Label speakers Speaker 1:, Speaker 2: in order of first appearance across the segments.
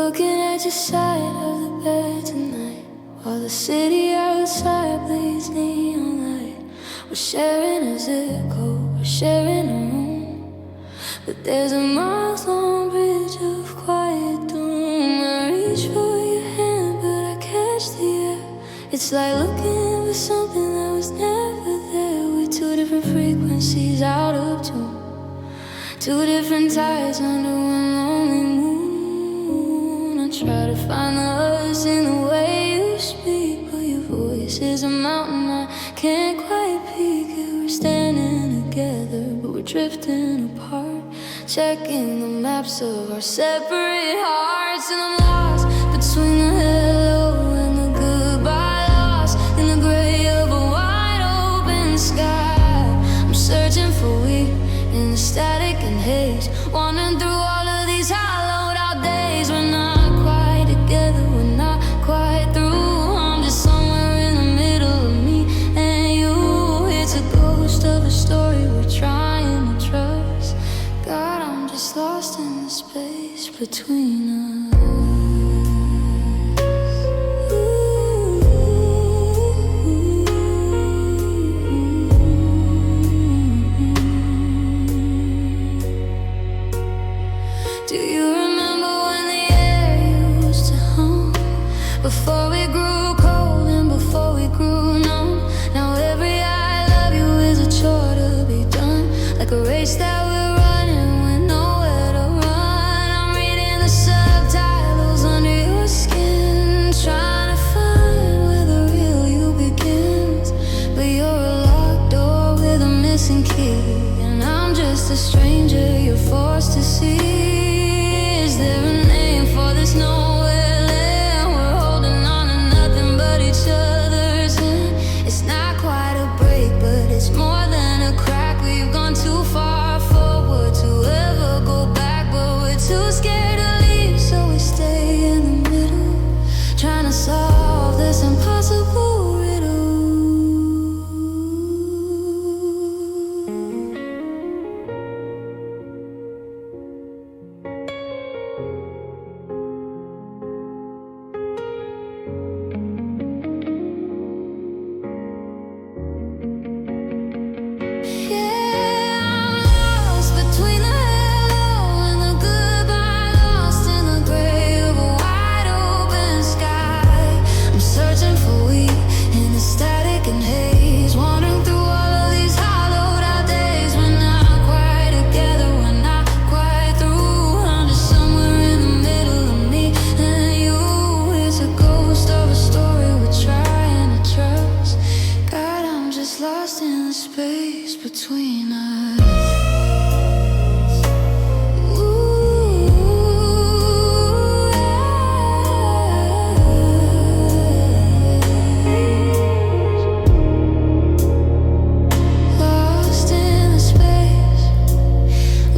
Speaker 1: looking at your side of the bed tonight, while the city outside bleeds neon light. We're sharing a zip code, we're sharing a room, but there's a miles-long bridge of quiet doom. I reach for your hand, but I catch the air. It's like looking for something that was never there. We're two different frequencies out of tune, two different tides under one lonely moon. I try to find the us in the way you speak, but your voice is a mountain I can't quite peak it. We're standing together, but we're drifting apart, checking the maps of our separate hearts. And I'm lost between the hello and the goodbye, lost in the gray of a wide open sky. I'm searching for we in the static and haze, wandering through all of these hollowed out days. We're not quite together, we're not quite through. I'm just somewhere in the middle of me and you. It's a ghost of a story we're trying to trust. God, I'm just lost in the space between us. Before we grew cold and before we grew numb, now every I love you is a chore to be done, like a race that we're running with nowhere to run. I'm reading the subtitles under your skin, trying to find where the real you begins. But you're a locked door with a missing key, and I'm just a stranger you're forced to see. Is there a name for this nowhere? It's not quite a break, but it's more than a crack. We've gone too far forward to ever go back, but we're too scared to leave, so we stay in the middle, trying to solve this impossible riddle. Lost in the space between us. Lost in the space,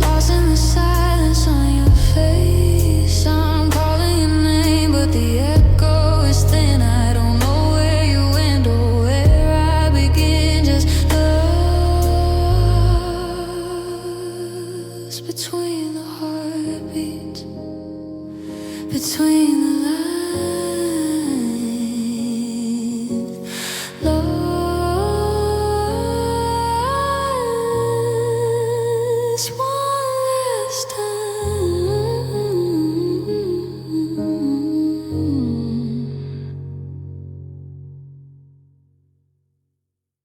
Speaker 1: lost in the silence on your face. I'm calling your name, but the echo is thin. I don't know where you end or where I begin. Just lost between the heartbeats, between the lines. Lost one last time.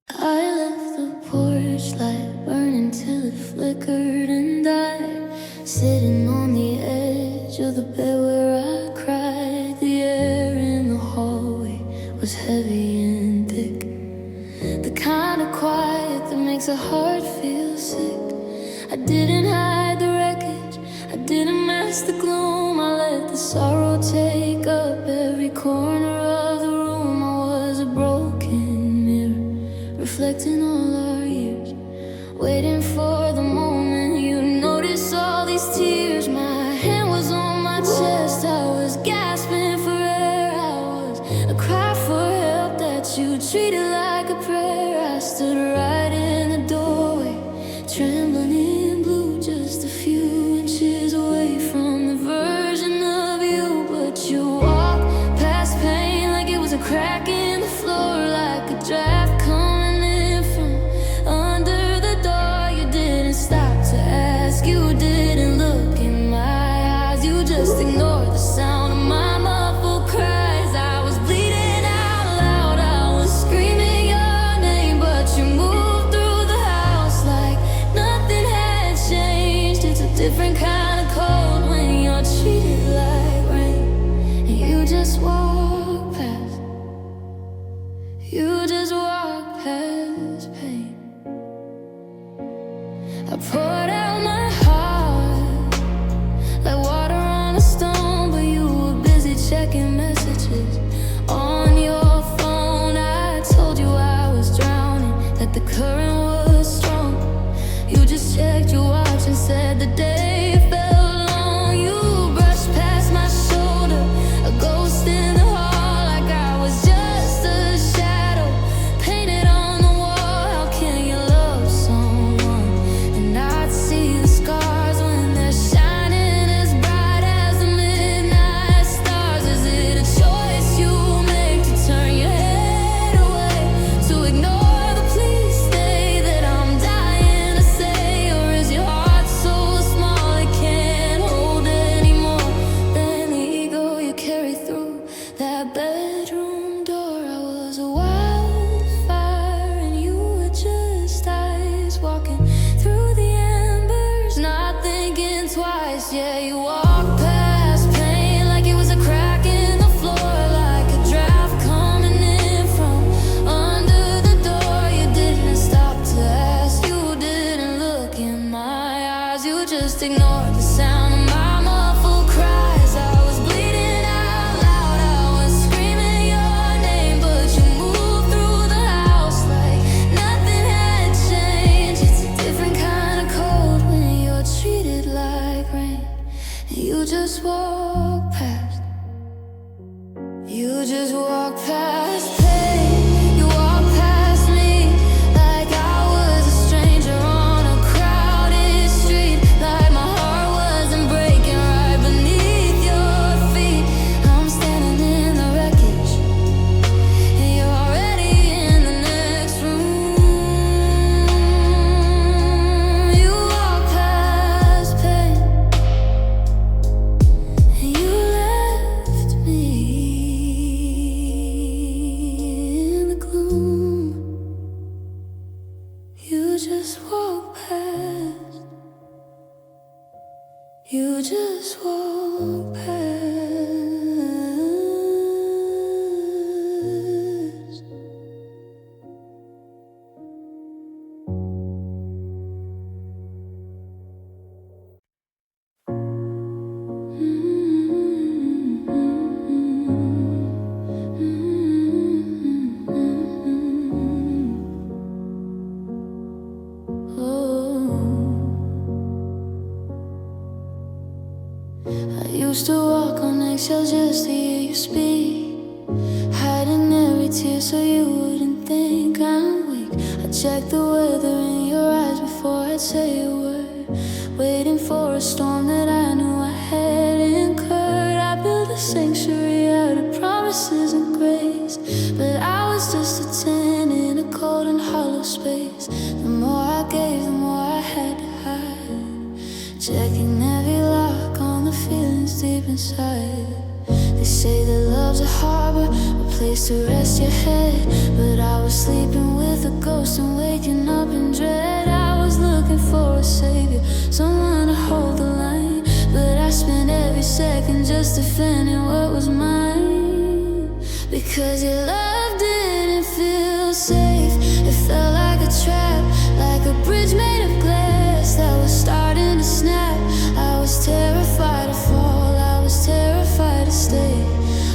Speaker 1: I left the porch light burning till it flickered and died, sitting on the edge of the bed where I cried. The air in the hallway was heavy and thick, the kind of quiet that makes a heart feel sick. I didn't hide the wreckage, I didn't mask the gloom. I let the sorrow take up every corner of the room. I was a broken mirror, reflecting all our years, waiting for the moment you'd notice all these tears. My hand was on my chest, I was gasping for air. I was a cry for help that you treated like a prayer. I stood right in the doorway, trembling in blue, just a few inches away from the version of you. But crack in the floor like a draft coming in from under the door. You didn't stop to ask, you didn't look in my eyes. You just ignored the sound of my muffled cries. I was bleeding out loud, I was screaming your name, but you moved through the house like nothing had changed. It's a different kind of cold when you're treated like rain, and you just walk past. You just walk past pain. I poured out my heart like water on a stone, but you were busy checking messages on your phone. I told you I was drowning, that the current was strong. You just checked your watch and said the day felt long. You brushed past my shoulder, a ghost in the hall, like I was just a shadow painted on the wall. How can you love someone and not see the scars when they're shining as bright as the midnight stars? Is it a choice you make to turn your head away, to ignore the please stay that I'm dying to say? Or is your heart so small it can't hold anymore than the ego you carry through that bedroom door? I was a wildfire and you were just ice, walking through the embers, not thinking twice. Yeah, you walked past pain like it was a crack in the floor, like a draft coming in from under the door. You didn't stop to ask, you didn't look in my eyes. You just ignored the sound of my muffled cries. I was bleeding out loud, I was screaming your name, but you moved through the house like nothing had changed. It's a different kind of cold when you're treated like rain, and you just walk past. You just walk past pain. You walk past me like I was a stranger on a crowded street, like my heart wasn't breaking right beneath your feet. I'm standing in the wreckage and you're already in the next room. You walk past pain and you left me in the gloom. You just walk past. You just walk past. I used to walk on eggshells just to hear you speak, hiding every tear so you wouldn't think I'm weak. I checked the weather in your eyes before I'd say a word, waiting for a storm that I knew I had incurred. I built a sanctuary out of promises and grace, but I was just a 10 in a cold and hollow space. The more I gave, the more I had to hide, checking every lock on the feelings deep inside. They say that love's a harbor, a place to rest your head, but I was sleeping with a ghost and waking up in dread. I was looking for a savior, someone to hold the line, but I spent every second just defending what was mine. Because your love didn't feel safe, it felt like a trap, like a bridge made of glass that was starting to snap. I was terrified to fall, I was terrified to stay,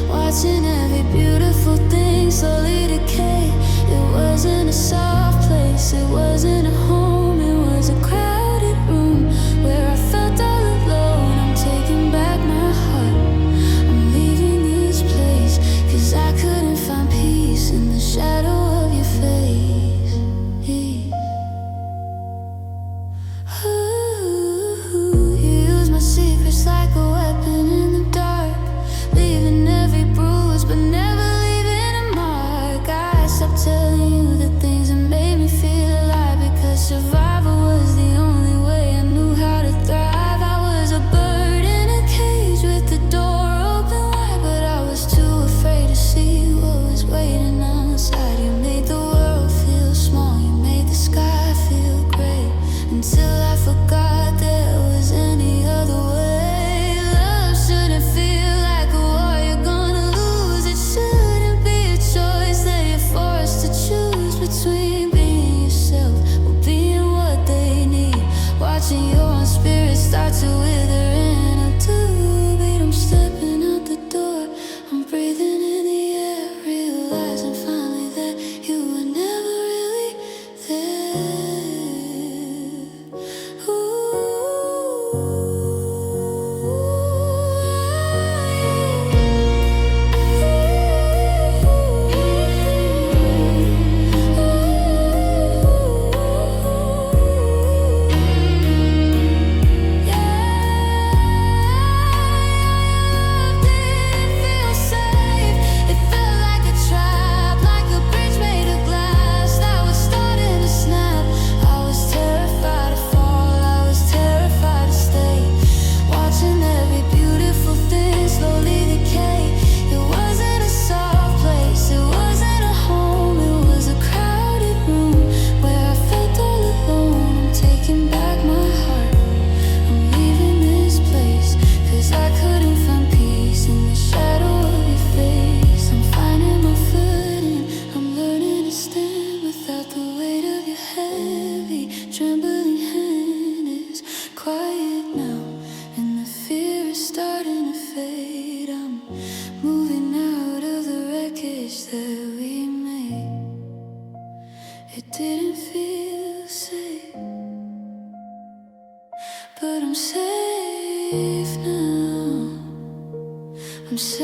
Speaker 1: watching every beautiful thing slowly decay. It wasn't a soft place, it wasn't a home, it was a crowded room where I felt all alone. I'm taking back my heart, I'm leaving this place, 'cause I couldn't find peace in the shadow of your face. Ooh, you use my secrets like a weapon in the dark, leaving every bruise but never leaving a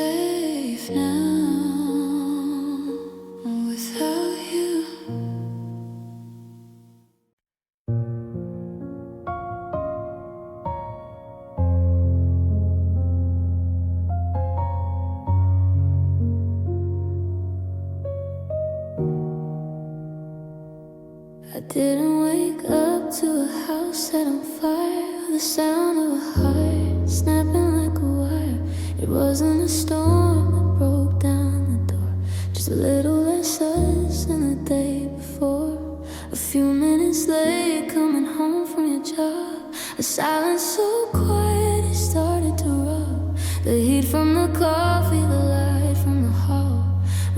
Speaker 1: safe now without you. I didn't wake up to a house set on fire, the sound of a heart snapping like a wire. It wasn't a storm that broke down the door, just a little less us than the day before. A few minutes late, coming home from your job, a silence so quiet it started to rub. The heat from the coffee, the light from the hall.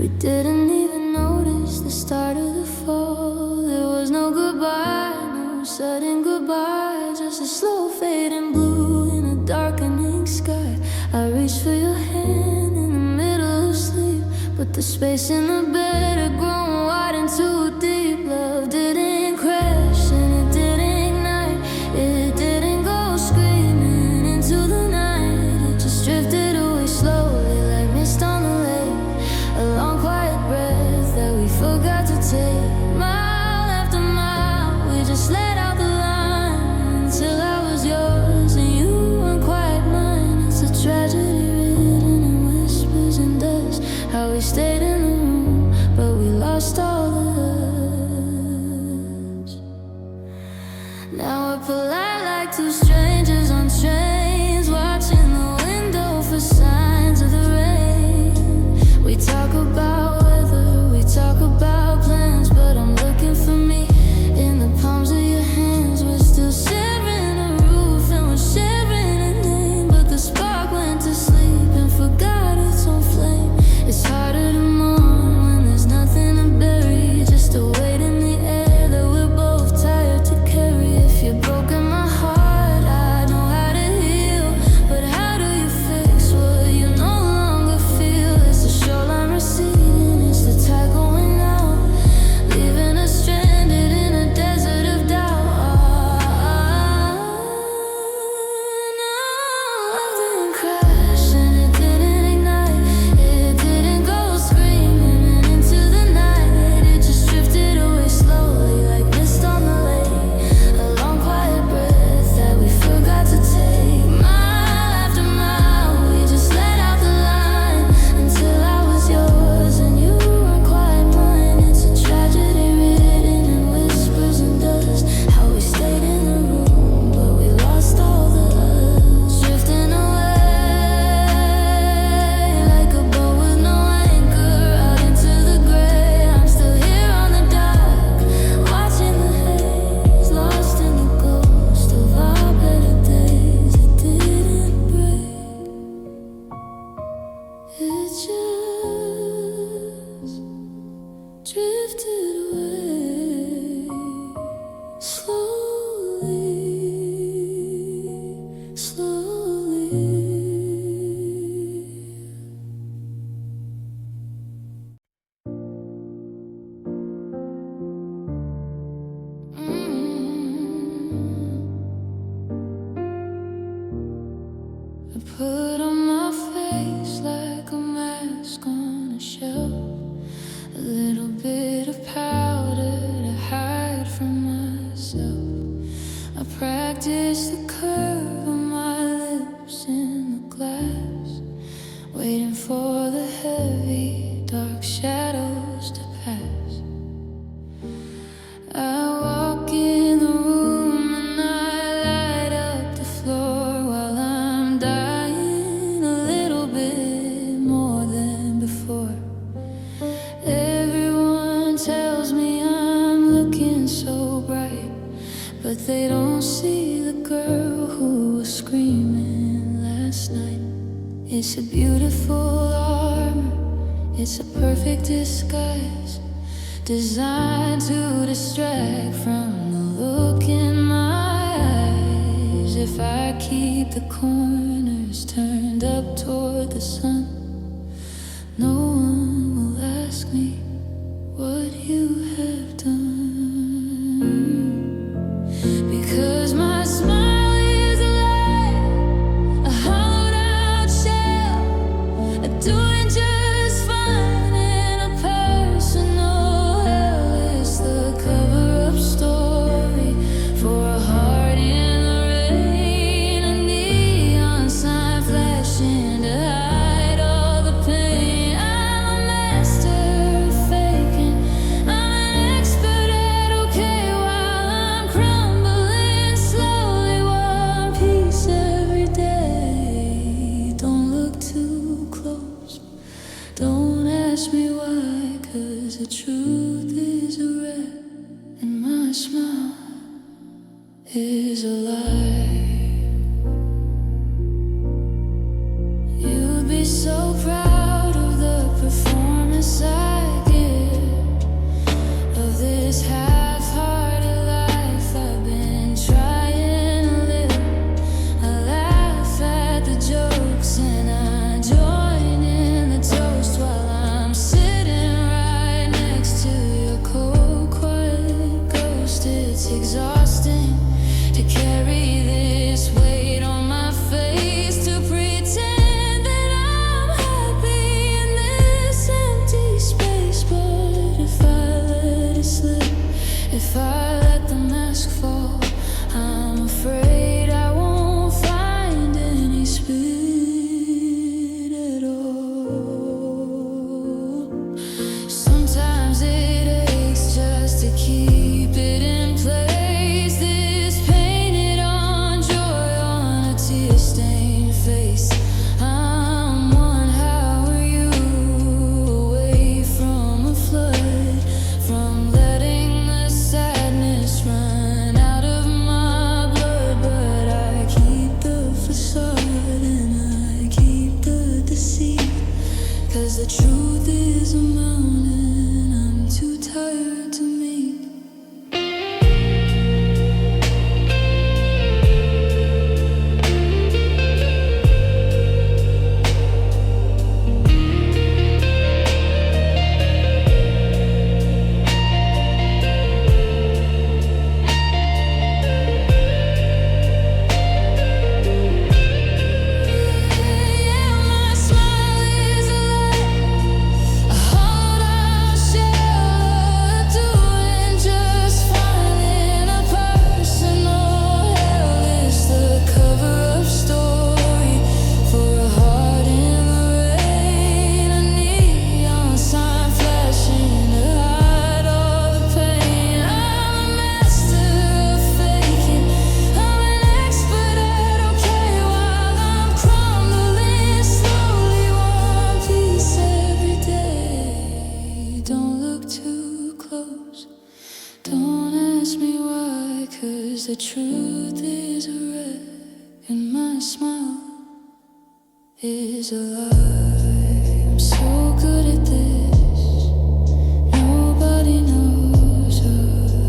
Speaker 1: We didn't even notice the start of the fall. There was no goodbye, no sudden goodbye, just a slow fading blue in a darkening sky. I reached for your hand in the middle of sleep, but the space in the bed had grown wide and too deep. Love didn't crash and it didn't ignite, it didn't go screaming into the night. It just drifted away slowly like mist on the lake, a long quiet breath that we forgot to take. Mile after mile, we just let out the line until I was yours and you weren't quite mine. It's a tragedy written in whispers and dust, how we stayed in the room, but we lost all the touch. Now we're polite like two strangers on trains, watching the window for signs of the rain. We talk about weather, we talk about plans, but I'm looking for me in the palms of your hands. We're still sharing a roof and we're sharing a name, but the spark went to sleep and forgot its own flame. It's harder to mourn when there's nothing to bury, just a weight in the air that we're both tired to carry. If you're broken my heart, I know how to heal, but how do you fix what you no longer feel? It's the shoreline receding, it's the tide going out, leaving us stranded in a desert of doubt. No, love didn't crash and it didn't ignite, it didn't go screaming into the night. It just drifted away slowly like mist on the lake, a long quiet breath that we forgot to take. Mile after mile, we just let out the line until I was yours and you weren't quite mine. It's a tragedy written in whispers and dust, how we stayed in the room, but we lost all the us. Drifting away like a boat with no anchor out into the gray. I'm still here on the dock, watching the haze, lost in the ghost of our better days. It didn't break, it just drifted away slowly, slowly. I put on my face like a mask on a shelf, a little bit of powder to hide from myself. I practice the curve of my lips in the glass, waiting for the heavy, dark shadows to pass. I walk in the room and I light up the floor while I'm dying a little bit more than before. Everyone tells me I'm looking so bright, but they don't see the girl who was screaming last night. It's a beautiful armor, it's a perfect disguise, designed to distract from the look in my eyes. If I keep the corners turned up toward the sun, no one will ask me what you have done. Because my smile is a lie, a hollowed out shell, a Don't ask me why, 'cause the truth is a wreck, and my smile is a lie. You'd be so proud of the performance I give, of this half-hearted life I've been trying to live. I laugh at the jokes and I join in the toast while I'm sitting right next to your cold, quiet ghost. It's exhausting to carry this weight on my face, to pretend that I'm happy in this empty space. But if I let it slip, if I let the mask fall, I'm afraid I won't find any spit at all. Sometimes it aches just to keep it in place. This painted on joy on a tear-stained face. I'm one, how are you? Away from a flood, from letting the sadness run out of my blood. But I keep the facade and I keep the deceit, 'cause the truth is a mountain I'm too tired to meet. Yeah, my smile is a lie, a heart I'll share, doing just fine in a personal hell. It's the cover-up story for a heart in the rain, a neon sign flashing to hide all the pain. I'm a master of faking, I'm an expert at okay, while I'm crumbling slowly, one piece every day. Don't look too close, don't ask me why, 'cause the truth is a wreck, and my smile is a lie. I'm so good at this, nobody knows her.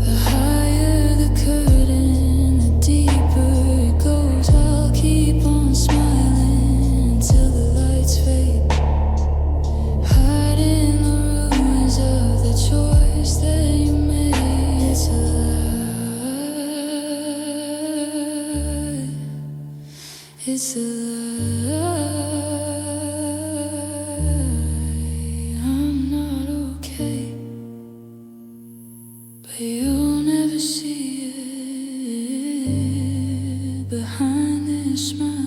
Speaker 1: The higher the curtain, the deeper it goes. I'll keep on smiling till the lights fade, hide in the ruins of the choice that you made. It's a lie, it's a lie. I'm not okay, but you'll never see it behind this smile.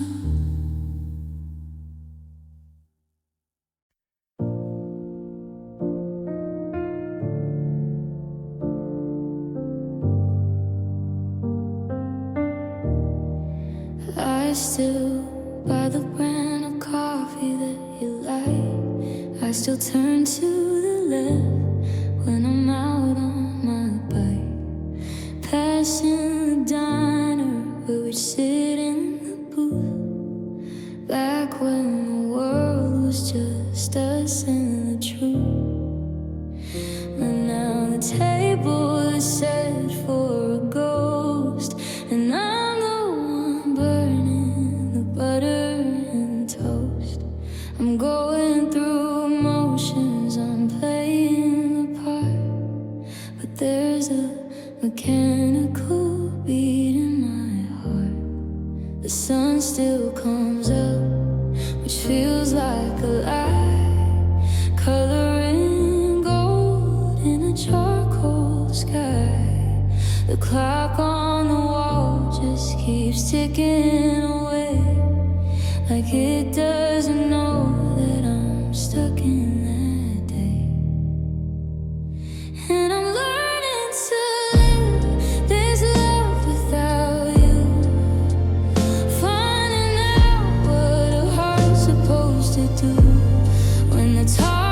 Speaker 1: I still buy the brand of coffee that you like. I still turn to the left when I'm out on my bike, passing the diner where we'd sit in the booth, back when the world was just us and the truth. But now the table is set for a ghost, and I'm the one burning the butter and toast. I'm going through emotions, I'm playing the part, but there's a mechanical beat in my heart. The sun still comes up, which feels like a lie, coloring gold in a charcoal sky. The clock on the wall just keeps ticking away, like it doesn't know that I'm stuck in that day. And I'm learning to live this love without you, finding out what a heart's supposed to do when the time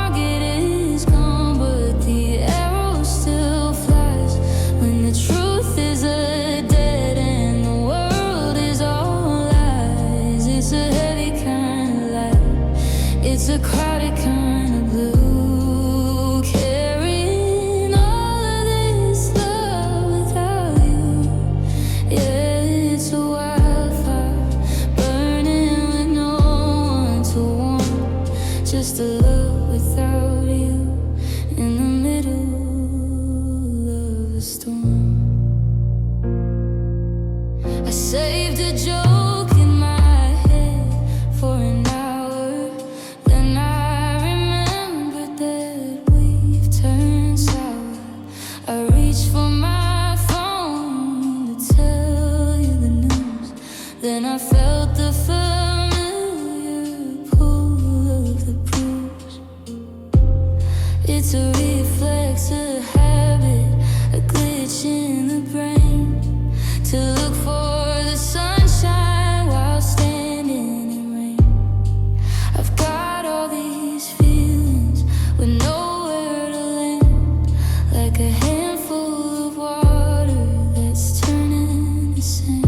Speaker 1: crowded kind of blue, carrying all of this love without you. Yeah, it's a wildfire burning with no one to warm. Just a love without you in the middle of a storm. I saved a joke in my head for an hour, then I remembered that we've turned sour. I reached for my phone to tell you the news, then I felt the familiar pull of the bruise. It's a reflex, a habit, a glitch in the brain, to look for the sunshine while standing in rain. I've got all these feelings with nowhere to land, like a handful of water that's turning to sand.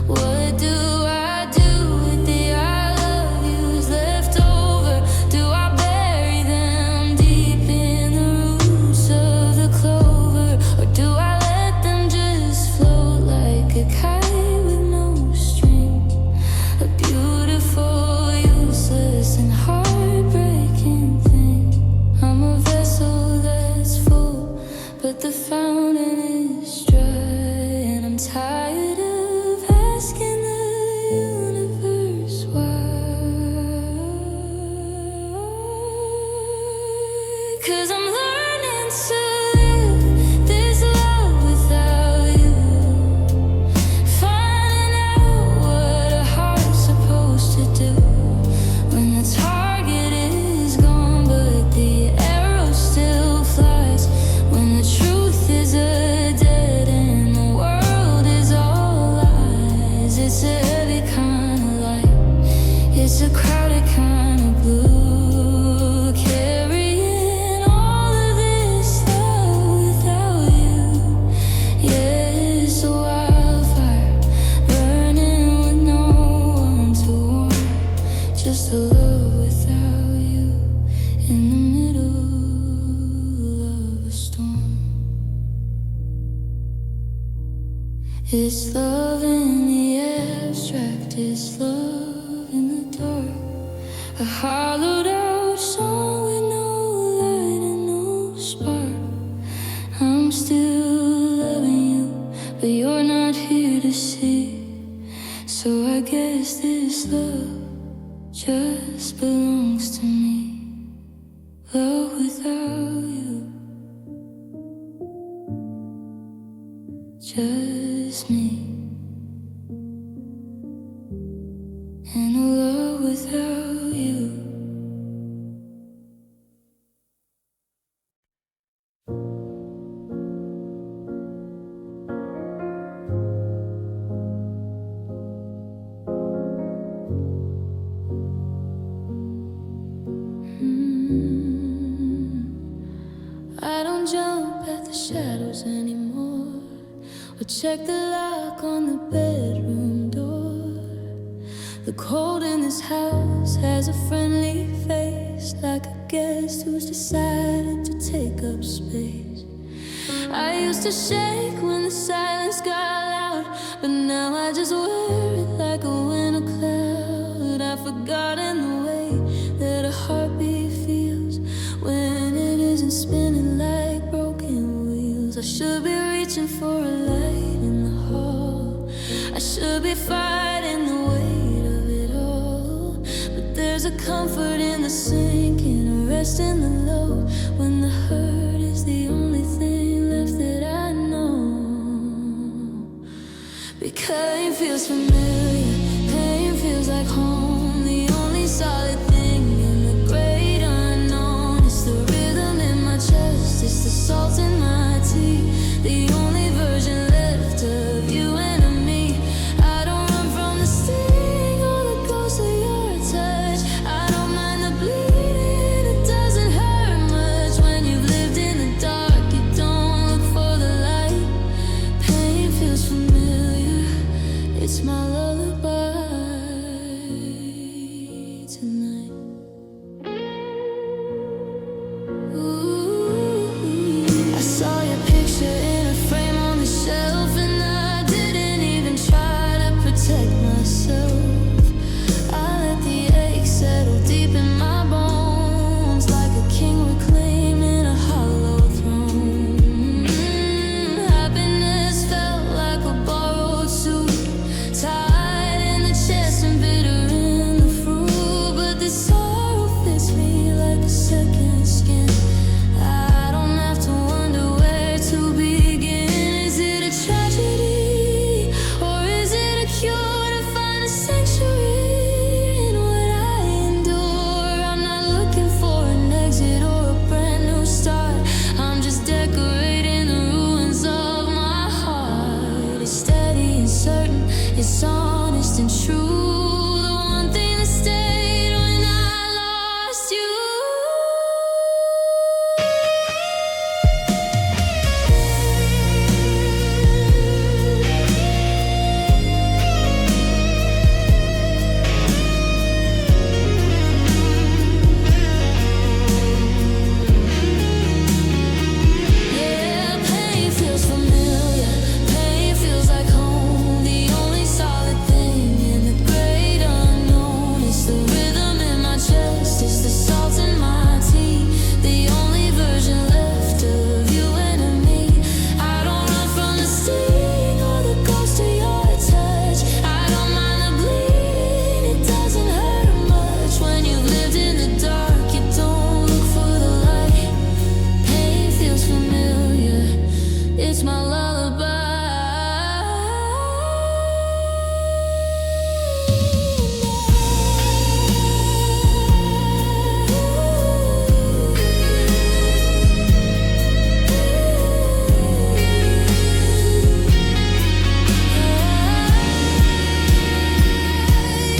Speaker 1: What do I do with the I love yous left over? Do I bury them deep in the roots of the clover, or do I let them just float like a kite with no string? A beautiful, useless, and heartbreaking thing. I'm a vessel that's full, but the fountain is dry, and I'm tired of asking the universe why. 'Cause I'm learning to live this love without you, finding out what a heart's supposed to do when the target is gone, but the arrow still flies. When the truth is a dead end, the world is all lies. It's a heavy kind of light, it's a crowded kind of blue, carrying all of this love without you. Yeah, it's a wildfire burning with no one to warm. Just a love without you in the middle of a storm. It's love in the abstract, it's love in the dark. A hollowed out song with no light and no spark. I'm still loving you, but you're not here to see. So I guess this love just belongs to me. Love without you, just me. And a love without you. I don't jump at the shadows anymore, or check the lock on the bedroom door. The cold in this house has a friendly face, like a guest who's decided to take up space. I used to shake when the silence got loud, but now I just wear it like a winter cloud. I've forgotten the way that a heartbeat feels when it isn't spinning like broken wheels. I should be reaching for a light in the hall, I should be fighting the weight of it all. But there's a comfort in the sinking, a rest in the load, when the hurt is the only thing left that I know. Because pain feels familiar, pain feels like home. The only solid thing in the great unknown is the rhythm in my chest, it's the salt in my tea, the only version left of you and of me. I don't run from the sting or the ghost of your touch. I don't mind the bleeding, it doesn't hurt much. When you've lived in the dark, you don't look for the light. Pain feels familiar, it's my love. second skin. I don't have to wonder where to begin. Is it a tragedy, or is it a cure to find a sanctuary in what I endure? I'm not looking for an exit or a brand new start. I'm just decorating the ruins of my heart. It's steady and certain, it's honest and true. The one thing that stayed when I lost you. Yeah, pain feels familiar. Pain feels like home. The only solid thing in the great unknown is the rhythm in my chest. It's the salt in my tea. The only version left of you and of me. I don't run from the sting or the ghost of your touch. I don't mind the bleeding. It doesn't hurt much when you've lived in the dark. You don't look for the light. Pain feels familiar. It's my lullaby.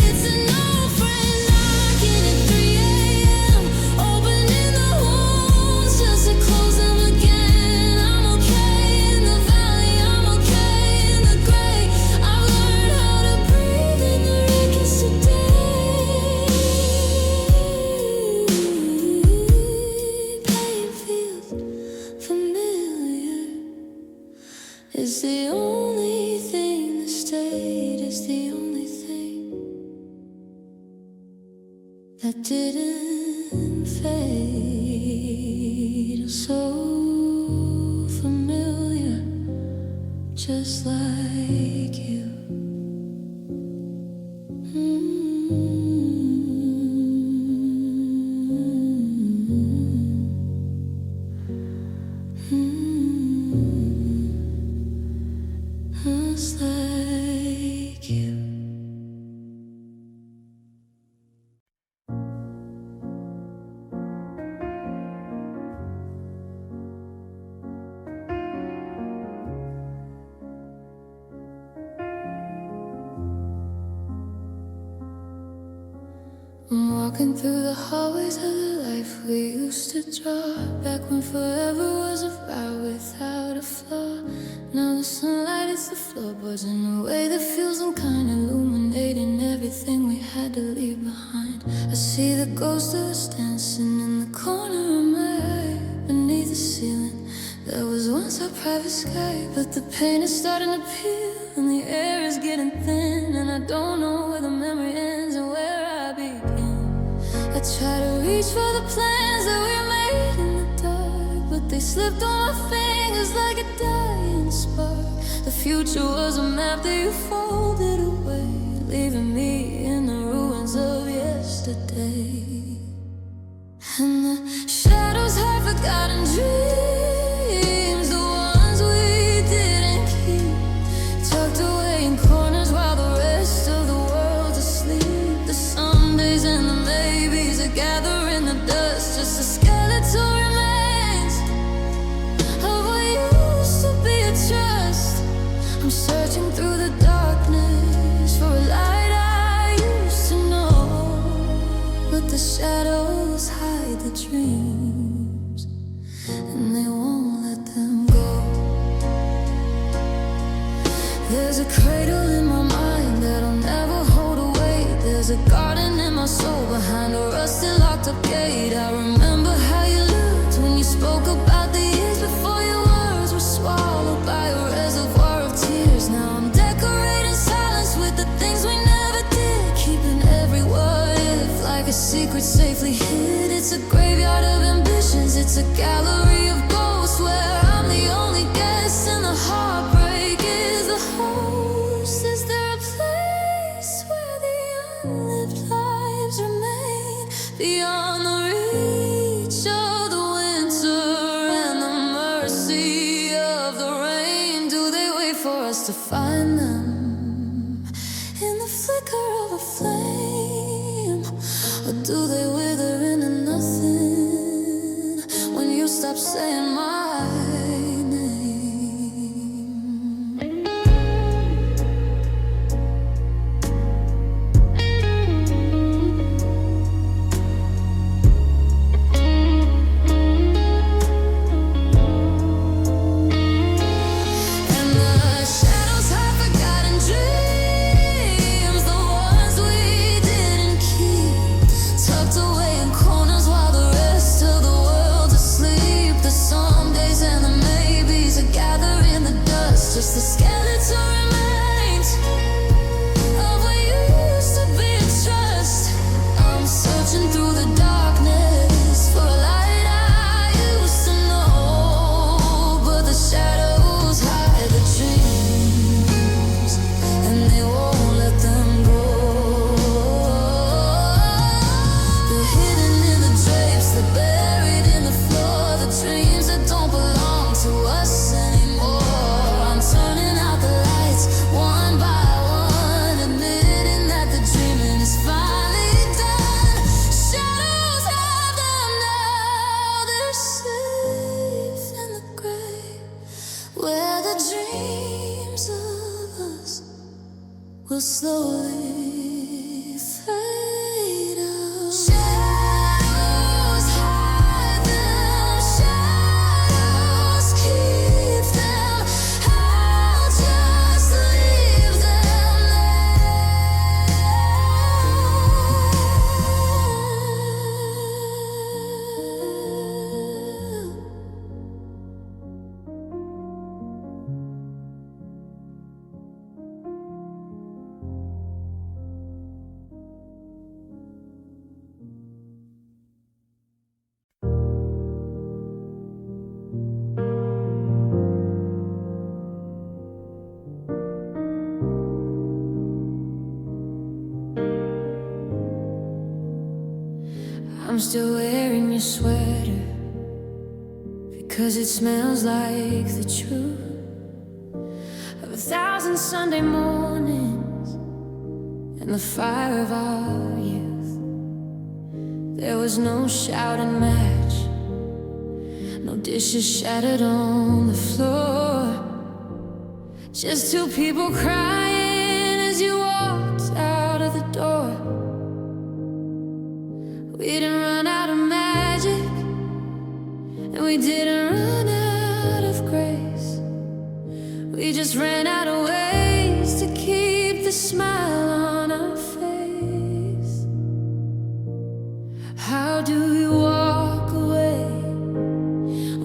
Speaker 1: It's an old friend knocking at 3 a.m., opening the wounds just to close them again. I'm okay in the valley, I'm okay in the gray. I've learned how to breathe in the wreckage today. Pain feels familiar. It's the only thing that stayed. It's the only thing that didn't fade. So familiar, just like you. Just like you. I'm walking through the hallways of the life we used to draw. Back when forever was a vow without a flaw. Now the sunlight hits the floorboards in a way that feels unkind, illuminating everything we had to leave behind. I see the ghost of us dancing in the corner of my eye. Beneath the ceiling there was once our private sky, but the pain is starting to peel and the air is getting thin, and I don't know where the memory ends and where I begin. I try to reach for the plans that we made in the dark, but they slipped on my fingers like a dying spark. The future was a map that you folded away, leaving me in the ruins of yesterday. And the shadows have forgotten dreams, the ones we didn't keep, tucked away in corners while the rest of the world's asleep. The Sundays and the maybes are gathering the dust, just a skeletal remains of what used to be a trust. I'm searching through the darkness for a light I used to know, but the shadows hide the dreams, and they won't let them go. There's a cradle in my mind that'll never hold away. There's a garden in my soul behind a rusted locked up gate. I remember how you looked when you spoke about the years before your words were swallowed by a reservoir of tears. Now I'm decorating silence with the things we never did, keeping every what if like a secret safely hid. It's a graveyard of ambitions, it's a gallery of ghosts where I'm the only guest and the heartbreak is the host. Is there a place where the unlived lives remain beyond the reach stop saying my name. And the shadows have forgotten dreams, the ones we didn't keep, tucked away in corners while the rest of the world asleep. The somedays and the maybes are gathering the dust, just the skeleton remains of what used to be a trust. I'm searching through the darkness for a light I used to know, but the shadows hide the dreams, and they won't let them go. They're hidden in the drapes, they're buried in the floor, the dreams that don't belong to us anymore. I'm turning out the lights one by one, admitting that the dreaming is finally done. Shadows have them now, they're safe in the grave, where the dreams of us will slowly fade out. Shadows hide them, shadows keep them. I'll just leave them there. I'm still wearing your sweater because it smells like the truth of 1,000 Sunday mornings and the fire of our youth. There was no shouting match, no dishes shattered on the floor, just two people crying as you walked out of the door. We didn't run out of magic, and we didn't run out of grace. We just ran out of ways to keep the smile on our face. How do we walk away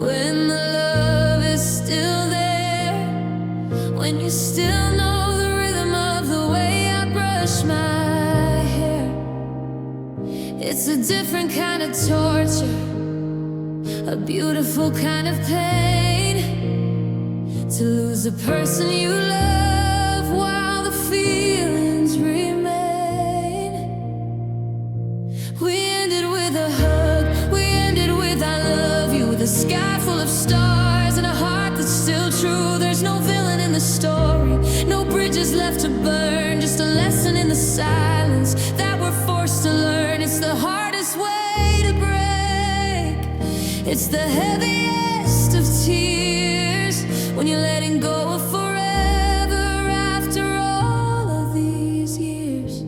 Speaker 1: when the love is still there, when you still know the rhythm of the way I brush my hair? It's a different kind of torture, a beautiful kind of pain, to lose the person you love while the feelings remain. We ended with a hug, we ended with I love you, with a sky full of stars and a heart that's still true. There's no villain in the story, no bridges left to burn, just a lesson in the silence that we're forced to learn. It's the hardest way to break, it's the heaviest of tears, when you're letting go of forever after all of these years.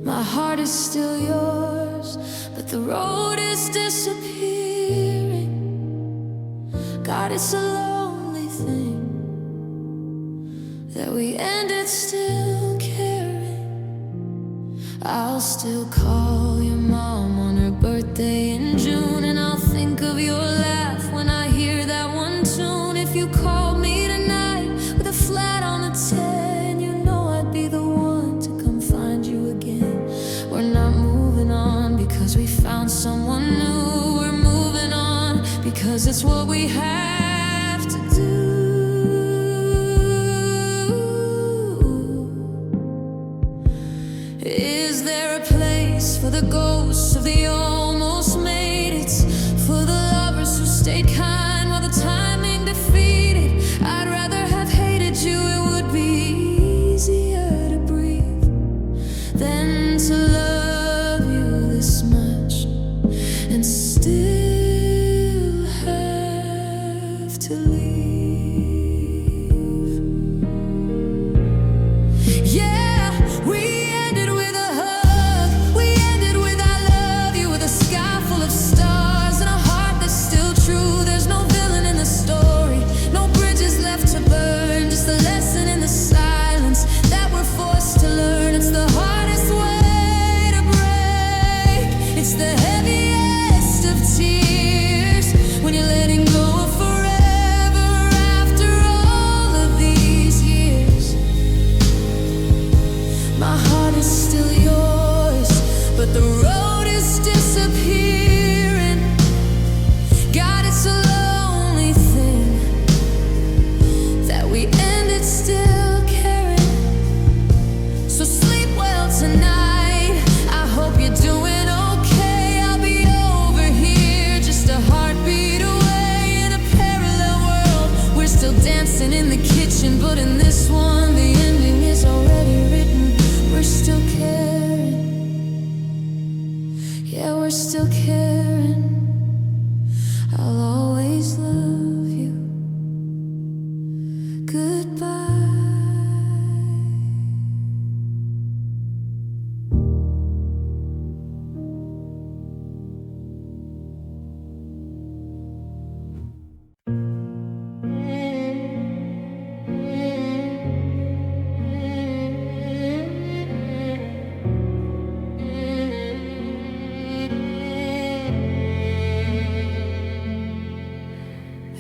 Speaker 1: My heart is still yours, but the road is disappearing. God, it's a lonely thing that we ended still caring. I'll still call your mom on her birthday in June, and I'll think of your laugh when I hear that one tune. If you called me tonight with a flat on the 10, you know I'd be the one to come find you again. We're not moving on because we found someone new. We're moving on because it's what we have to do. Is there a place for the ghosts of the almost made it? For the lovers who stayed kind while the timing defeated? I'd rather have hated you, it would be easier to breathe than to love you this much and still It's the heaviest of tears when you're letting go of forever after all of these years. My heart is still yours, but the road is disappearing. God, it's a lonely thing that we ended still caring. So sleep well tonight, I hope you're doing okay. I'll be over here, just a heartbeat away. In a parallel world, we're still dancing in the kitchen, but in this one, the ending is already written. We're still caring, yeah, we're still caring. I'll always love you. Goodbye.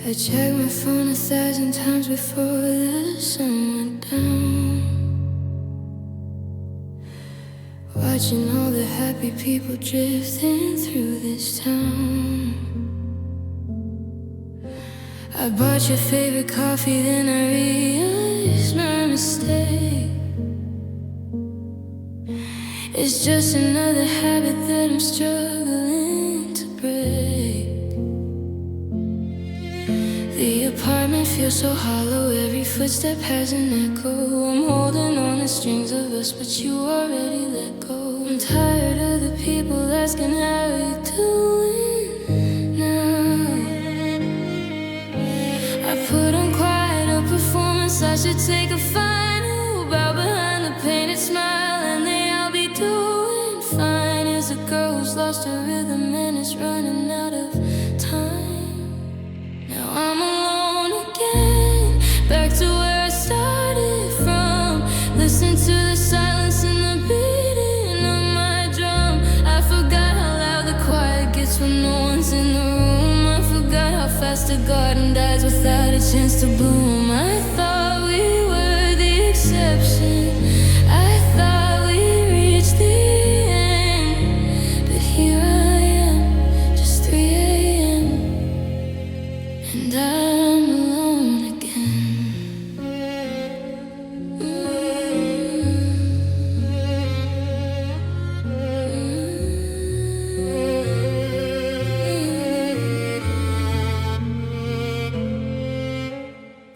Speaker 1: I checked my phone 1,000 times before the sun went down, watching all the happy people drifting through this town. I bought your favorite coffee, then I realized my mistake. It's just another habit that I'm struggling to break. The apartment feels so hollow, every footstep has an echo. I'm holding on the strings of us, but you already let go. I'm tired of the people asking how you doing now. I put on quite a performance, I should take a final bow behind the painted smile, and they all be doing fine. As a girl who's lost her rhythm and is running out of time. Now I'm alone again, back to where I started from. Listen to the silence and the beating of my drum. I forgot how loud the quiet gets when no one's in the room. I forgot how fast a garden dies without a chance to bloom. I thought we were the exception, I thought we reached the end, but here I am, just 3 a.m. and I'm alone again.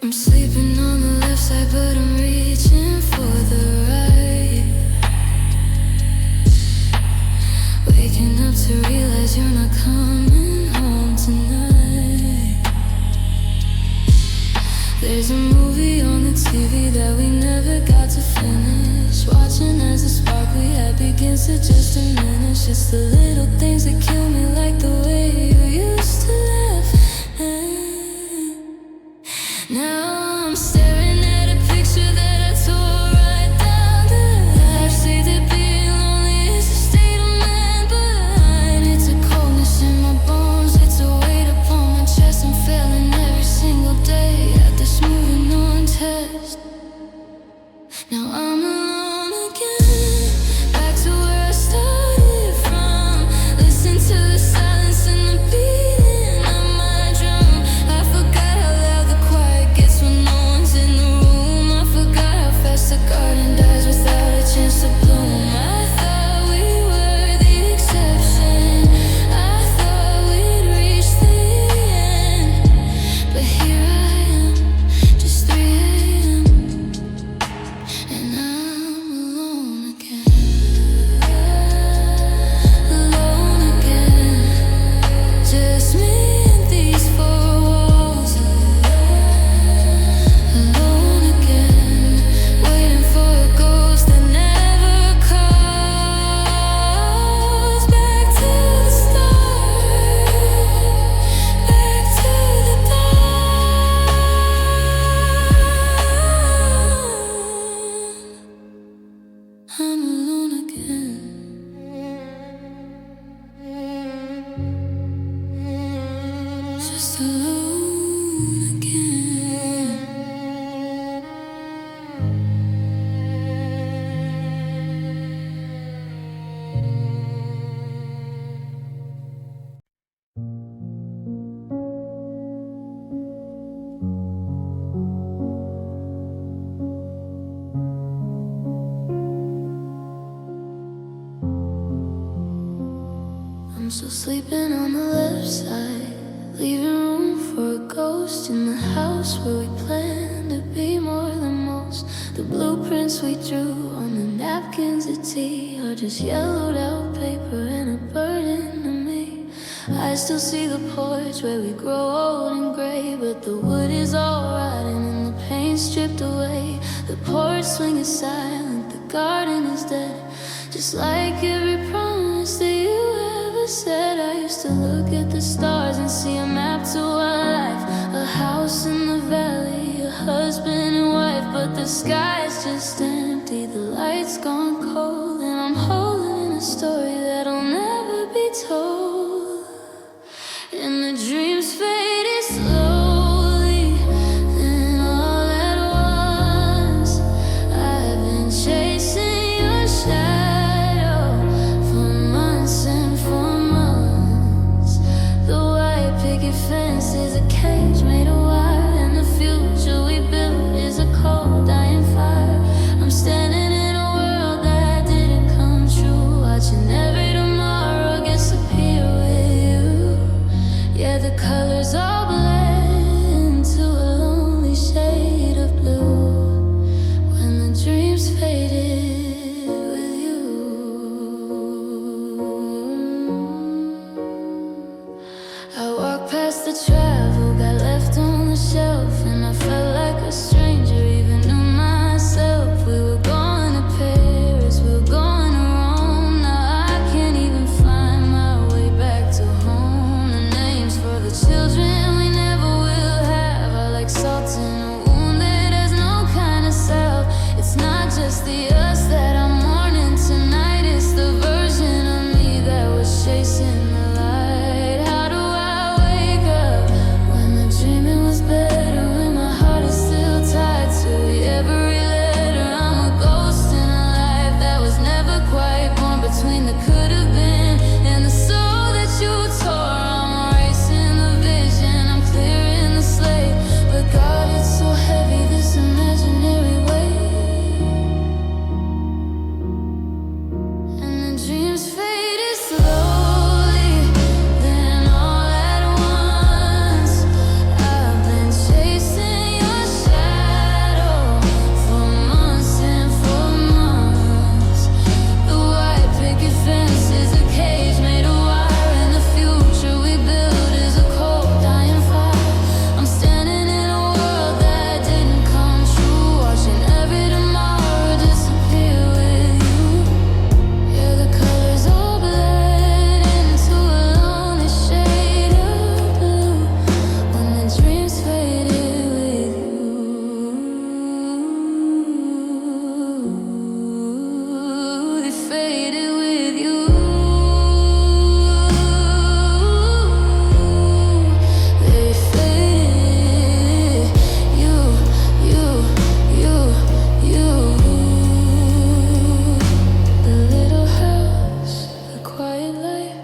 Speaker 1: I'm sleeping on the left side, but I'm reaching for the right. Waking up to realize you're not coming home tonight. There's a movie on the TV that we never got to finish, watching as the spark we had begins to just diminish. It's the little things that kill me, like the way you used to laugh. Now I'm staring at a picture that I tore right down the half. Say that being lonely is a state of mind behind. It's a coldness in my bones, it's a weight upon my chest. I'm failing every single day at this moving on test. Now I'm alone again, back to where I started from. So sleeping on the left side, leaving room for a ghost in the house where we plan to be more than most. The blueprints we drew on the napkins of tea are just yellowed out paper and a burden to me. I still see the porch where we grow old and gray, but the wood is all rotting and the paint stripped away. The porch swing is silent, the garden is dead, just like every promise that you ever said. I used to look at the stars and see a map to our life, a house in the valley, a husband and wife. But the sky is just empty, the light's gone cold, and I'm holding a story that'll never be told. And the dreams faded slowly, then all at once I've been chasing your shadow for months and for months. The white picket fence is a cage made of wire, and the future we built is a cold dying fire. I'm standing in a world that didn't come true, watching every tomorrow disappear with you. Yeah, the colors all blend to a lonely shade of blue when the dreams faded with you. I walked past the travel, got left on the shelf, and I felt like a stranger, even knew myself. We were going to Paris, we were going to Rome. Now I can't even find my way back to home. The names for the children we never will have are like salt in a wound that has no kind of salve. It's not just the us that I'm mourning tonight, it's the version of me that was chasing the light. How do I wake up when the dreaming was better, when my heart is still tied to every letter? I'm a ghost in a life that was never quite born, between the could have been and the soul that you tore. I'm erasing the vision, I'm clearing the slate, but God, it's so heavy, this imaginary weight. And the dreams faded slowly, then all at once I've been chasing your shadow for months and for months. The white picket fence is a cage made of wire, and the future we build is a cold dying fire. I'm standing in a world that didn't come true, watching every tomorrow disappear with you. Yeah, the colors all blend into a lonely shade of blue when the dreams faded with you. They faded with you. They faded. You. The little house, the quiet life,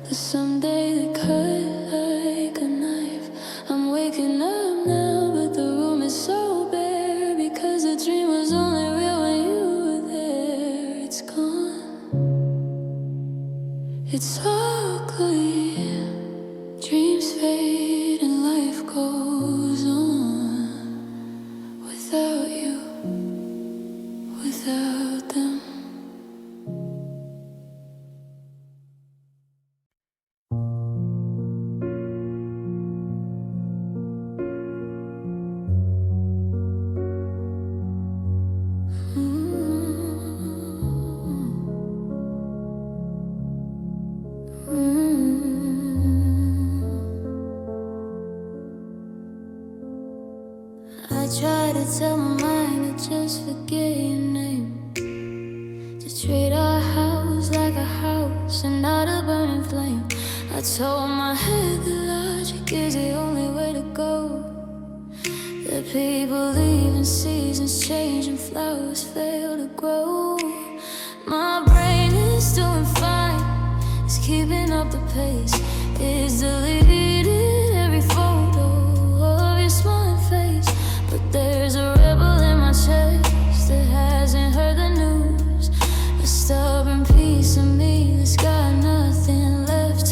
Speaker 1: the someday that cut like a knife. I'm waking up now, but the room is so bare, because the dream was only real when you were there. It's gone, it's ugly. Dreams fade and life goes on without you, without them. I try to tell my mind to just forget your name, to treat our house like a house and not a burning flame. I told my head that logic is the only way to go, that people leave and seasons change and flowers fail to grow. My brain is doing fine, it's keeping up the pace, it's deleted every photo of your smiling face. But there's a rebel in my chest that hasn't heard the news, a stubborn piece of me that's got nothing left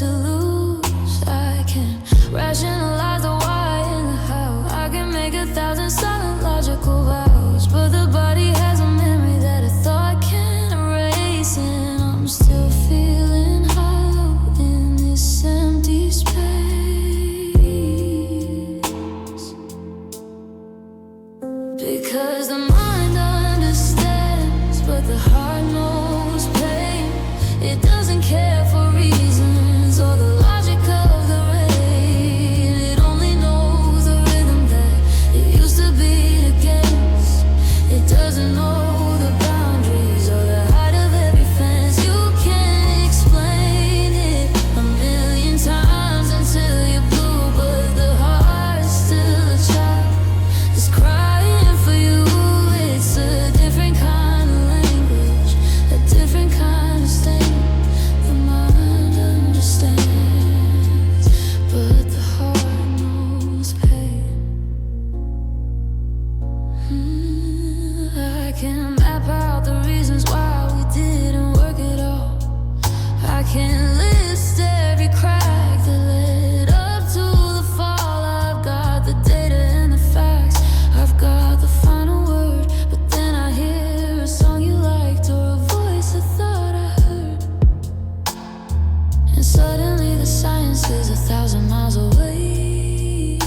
Speaker 1: Suddenly the science is 1,000 miles away,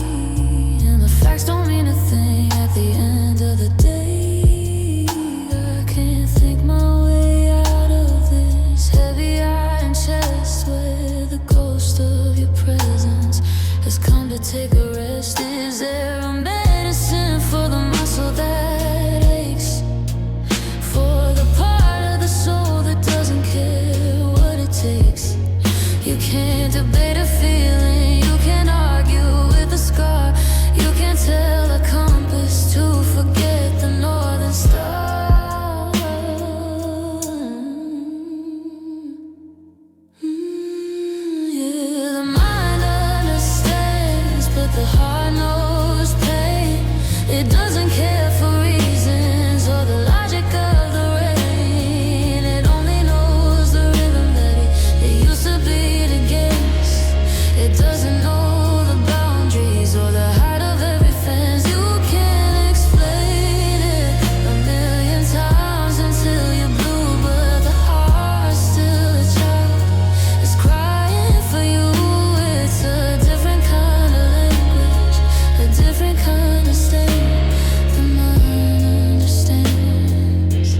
Speaker 1: and the facts don't mean a thing at the end of the day. I can't think my way out of this heavy iron chest where the ghost of your presence has come to take a rest. Is there a medicine for the muscle that aches, for the part of the soul that doesn't care what it takes? You can't debate a feeling, you can't argue with a scar, you can't tell a compass to forget the northern star. Yeah, the mind understands, but the heart knows pain. It doesn't care for reasons or the logic of the rain. It only knows the rhythm that it used to beat against. It doesn't know the boundaries or the height of every fence. You can't explain it a million times until you're blue, but the heart's still a child. It's crying for you. It's a different kind of language, a different kind of state. The mind understands,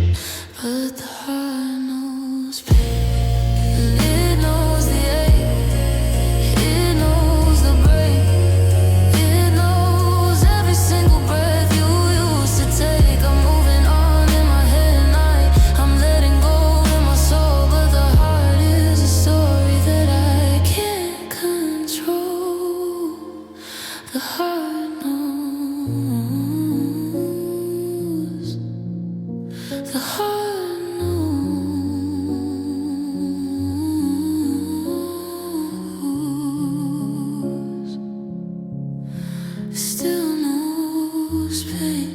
Speaker 1: but the heart knows pain. And it knows the ache, it knows the break, it knows every single breath you used to take. I'm moving on in my head at night, I'm letting go in my soul, but the heart is a story that I can't control. The heart knows. The heart knows. Still knows pain.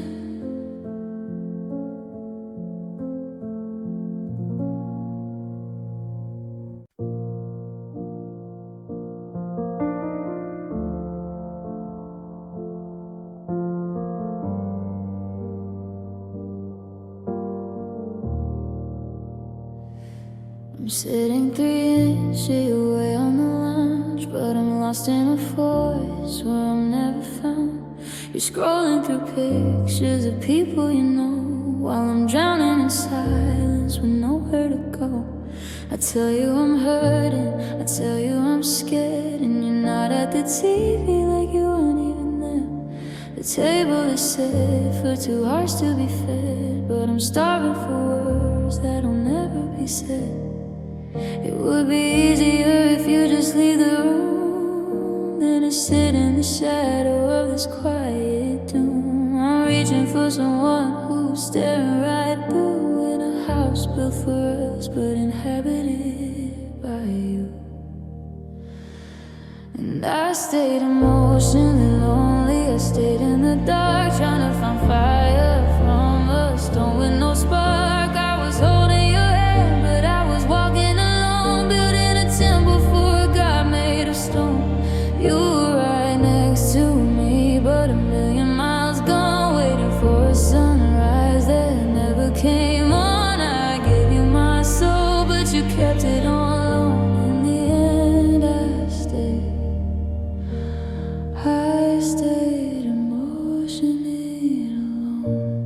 Speaker 1: I'm sitting 3 inches away on the lounge, but I'm lost in a forest where I'm never found. You're scrolling through pictures of people you know, while I'm drowning in silence with nowhere to go. I tell you I'm hurting, I tell you I'm scared, and you're not at the TV like you weren't even there. The table is set for 2 hearts to be fed, but I'm starving for words that'll never be said. It would be easier if you just leave the room than to sit in the shadow of this quiet doom. I'm reaching for someone who's staring right through in a house built for us but inhabited by you. And I stayed emotionally lonely, I stayed in the dark trying to find fire from a stone with no spark. I was holding your hand, but I was walking alone, building a temple for a god made of stone. You were right next to me, but a million miles gone, waiting for a sunrise that never came on. I gave you my soul, but you kept it on loan. In the end, I stayed emotionally alone.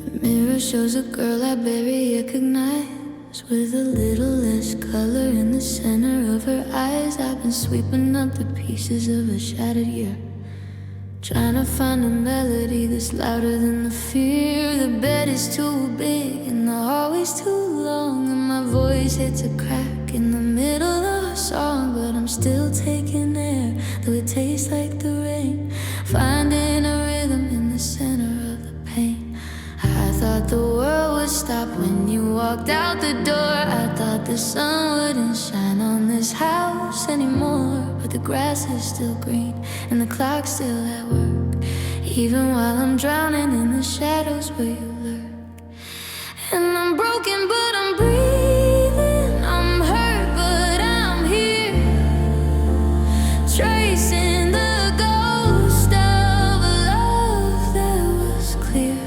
Speaker 1: The mirror shows a girl I barely recognize, with a little less color in the center of her eyes. I've been sweeping up the pieces of a shattered year, trying to find a melody that's louder than the fear. The bed is too big and the hallway's too long, and my voice hits a crack in the middle of a song. But I'm still taking air, though it tastes like the rain, finding a rhythm in the center of the pain. I thought the world would stop when you walked out the door. I thought the sun wouldn't shine on this house anymore, but the grass is still green and the clock's still at work, even while I'm drowning in the shadows where you lurk. And I'm broken but I'm breathing, I'm hurt but I'm here, tracing the ghost of a love that was clear.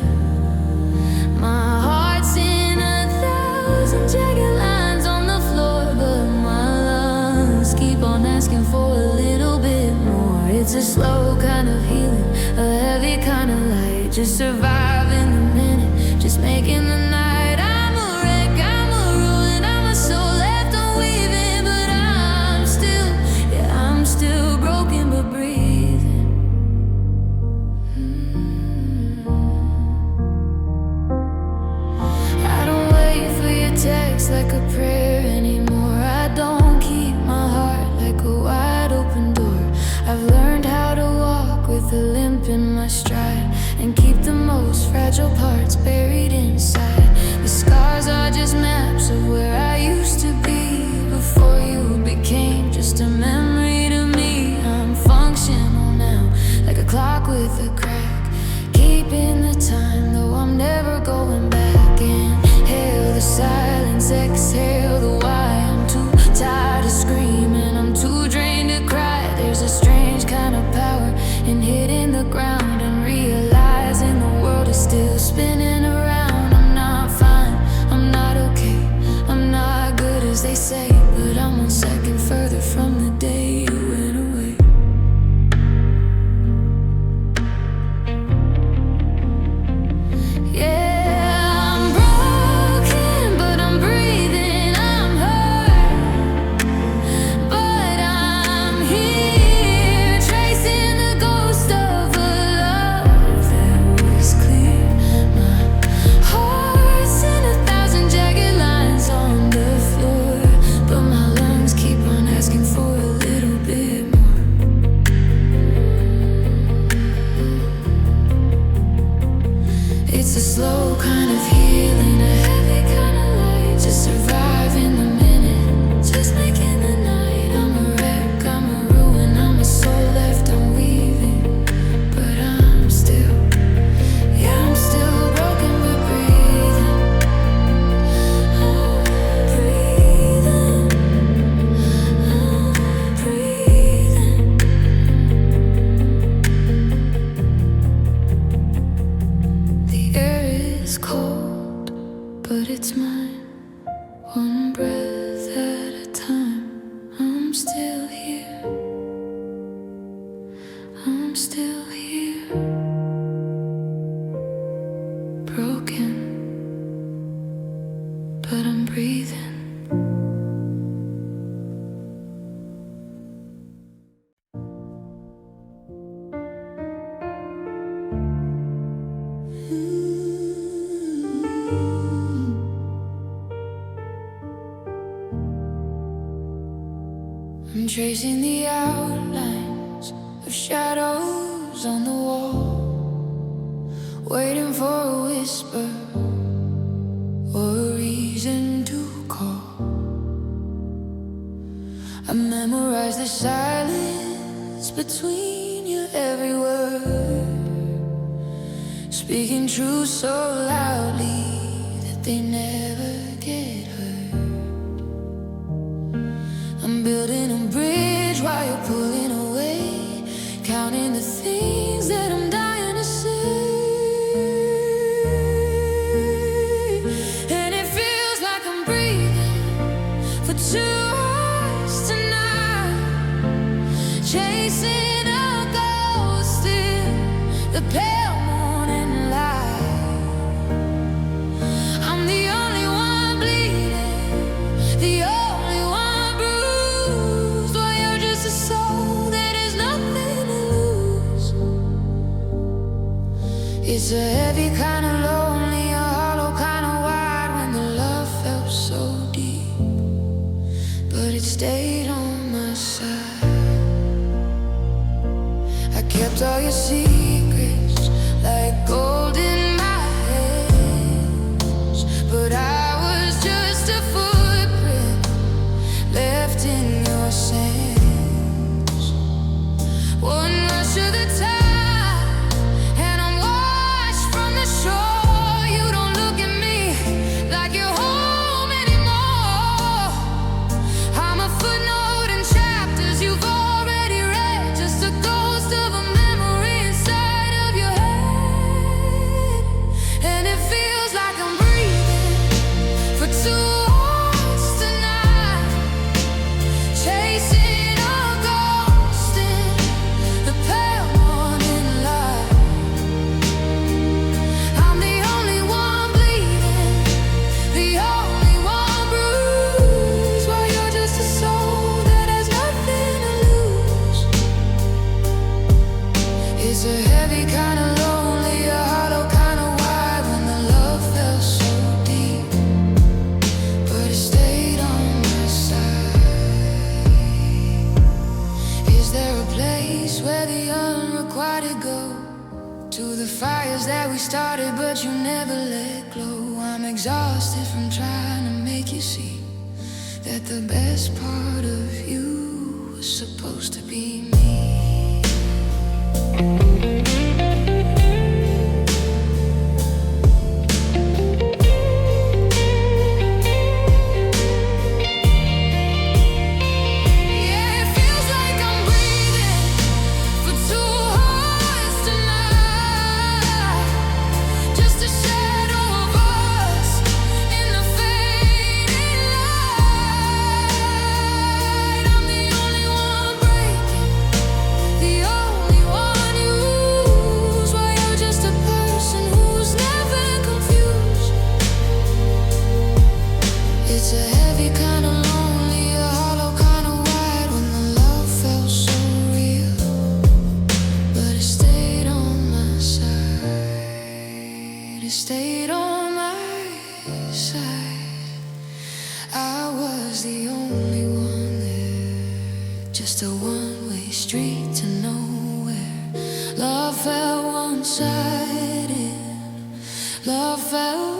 Speaker 1: My heart's in 1,000 jagged lines on the floor, but my lungs keep on asking for a little bit more. It's a slow kind of healing, a heavy kind of light, just surviving the minute, just making the night. I'm a wreck, I'm a ruin, I'm a soul left unweaving, but I'm still, yeah, I'm still broken but breathing. I don't wait for your text like a prayer anymore. I don't keep my heart like a wide open door. I've learned how to walk with a limp in my stride, and keep the most fragile parts buried inside. The scars are just maps of where I used to be before you became just a memory to me. I'm functional now, like a clock with a crack, keeping the time, though I'm never going back. Inhale the silence, exhale the why. I'm too tired of screaming, I'm too drained to cry. There's a strange kind of power in hitting the ground and realizing the world is still spinning around. I'm not fine, I'm not okay, I'm not good as they say, but I'm 1 second further from the day you went away. Yeah, I'm broken, but I'm breathing. I'm hurt, but I'm here, tracing the ghost of a love that was clear. My heart's in 1,000 jagged lines on the floor, but my lungs keep on asking for a little bit more. It's a slow kind of healing, a heavy kind of light, just surviving the minute, just making the night. I'm a wreck, I'm a ruin, I'm a soul left unweaving, but I'm still, yeah, I'm still broken but breathing. I'm breathing, I'm breathing. The air is cold, but it's mine, one breath at a time. I'm still here, I'm still here, broken, but I'm breathing. I'm tracing the outlines of shadows on the wall, waiting for a whisper or a reason to call. I memorize the silence between your every word, speaking truth so loudly that they never get heard. I'm building a bridge while you're pulling away, counting the things that I'm dying to say. And it feels like I'm breathing for 2 hours tonight, chasing a ghost in the pale morning light. It's a heavy kind of lonely, a hollow kind of wide when the love felt so deep, but it stayed on my side. I kept all your secrets like gold in my hands, but I was just a footprint left in your sands. One rush of the tide that we started, but you never let go. I'm exhausted from trying to make you see that the best part of you was supposed to be me. Stayed on my side. I was the only one there, just a one-way street to nowhere. Love felt one-sided. Love felt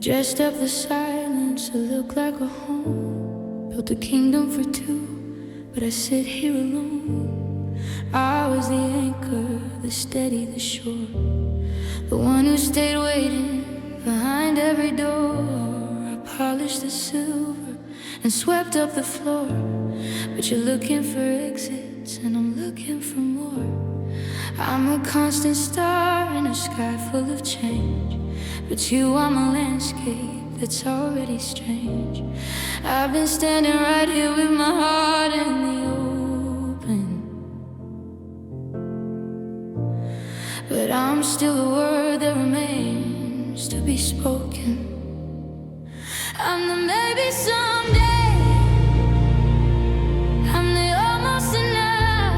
Speaker 1: dressed up the silence to look like a home. Built a kingdom for two, but I sit here alone. I was the anchor that steadied the shore, the one who stayed waiting behind every door. I polished the silver and swept up the floor, but you're looking for exits and I'm looking for more. I'm a constant star in a sky full of change, but you are my landscape that's already strange. I've been standing right here with my heart in the open, but I'm still the word that remains to be spoken. I'm the maybe someday, I'm the almost enough,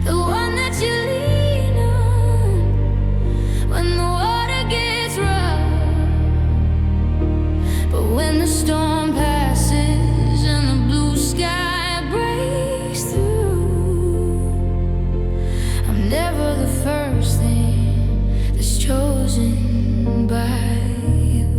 Speaker 1: the one that you lean on when the water gets rough. But when the storm passes and the blue sky breaks through, I'm never the first thing that's chosen by you.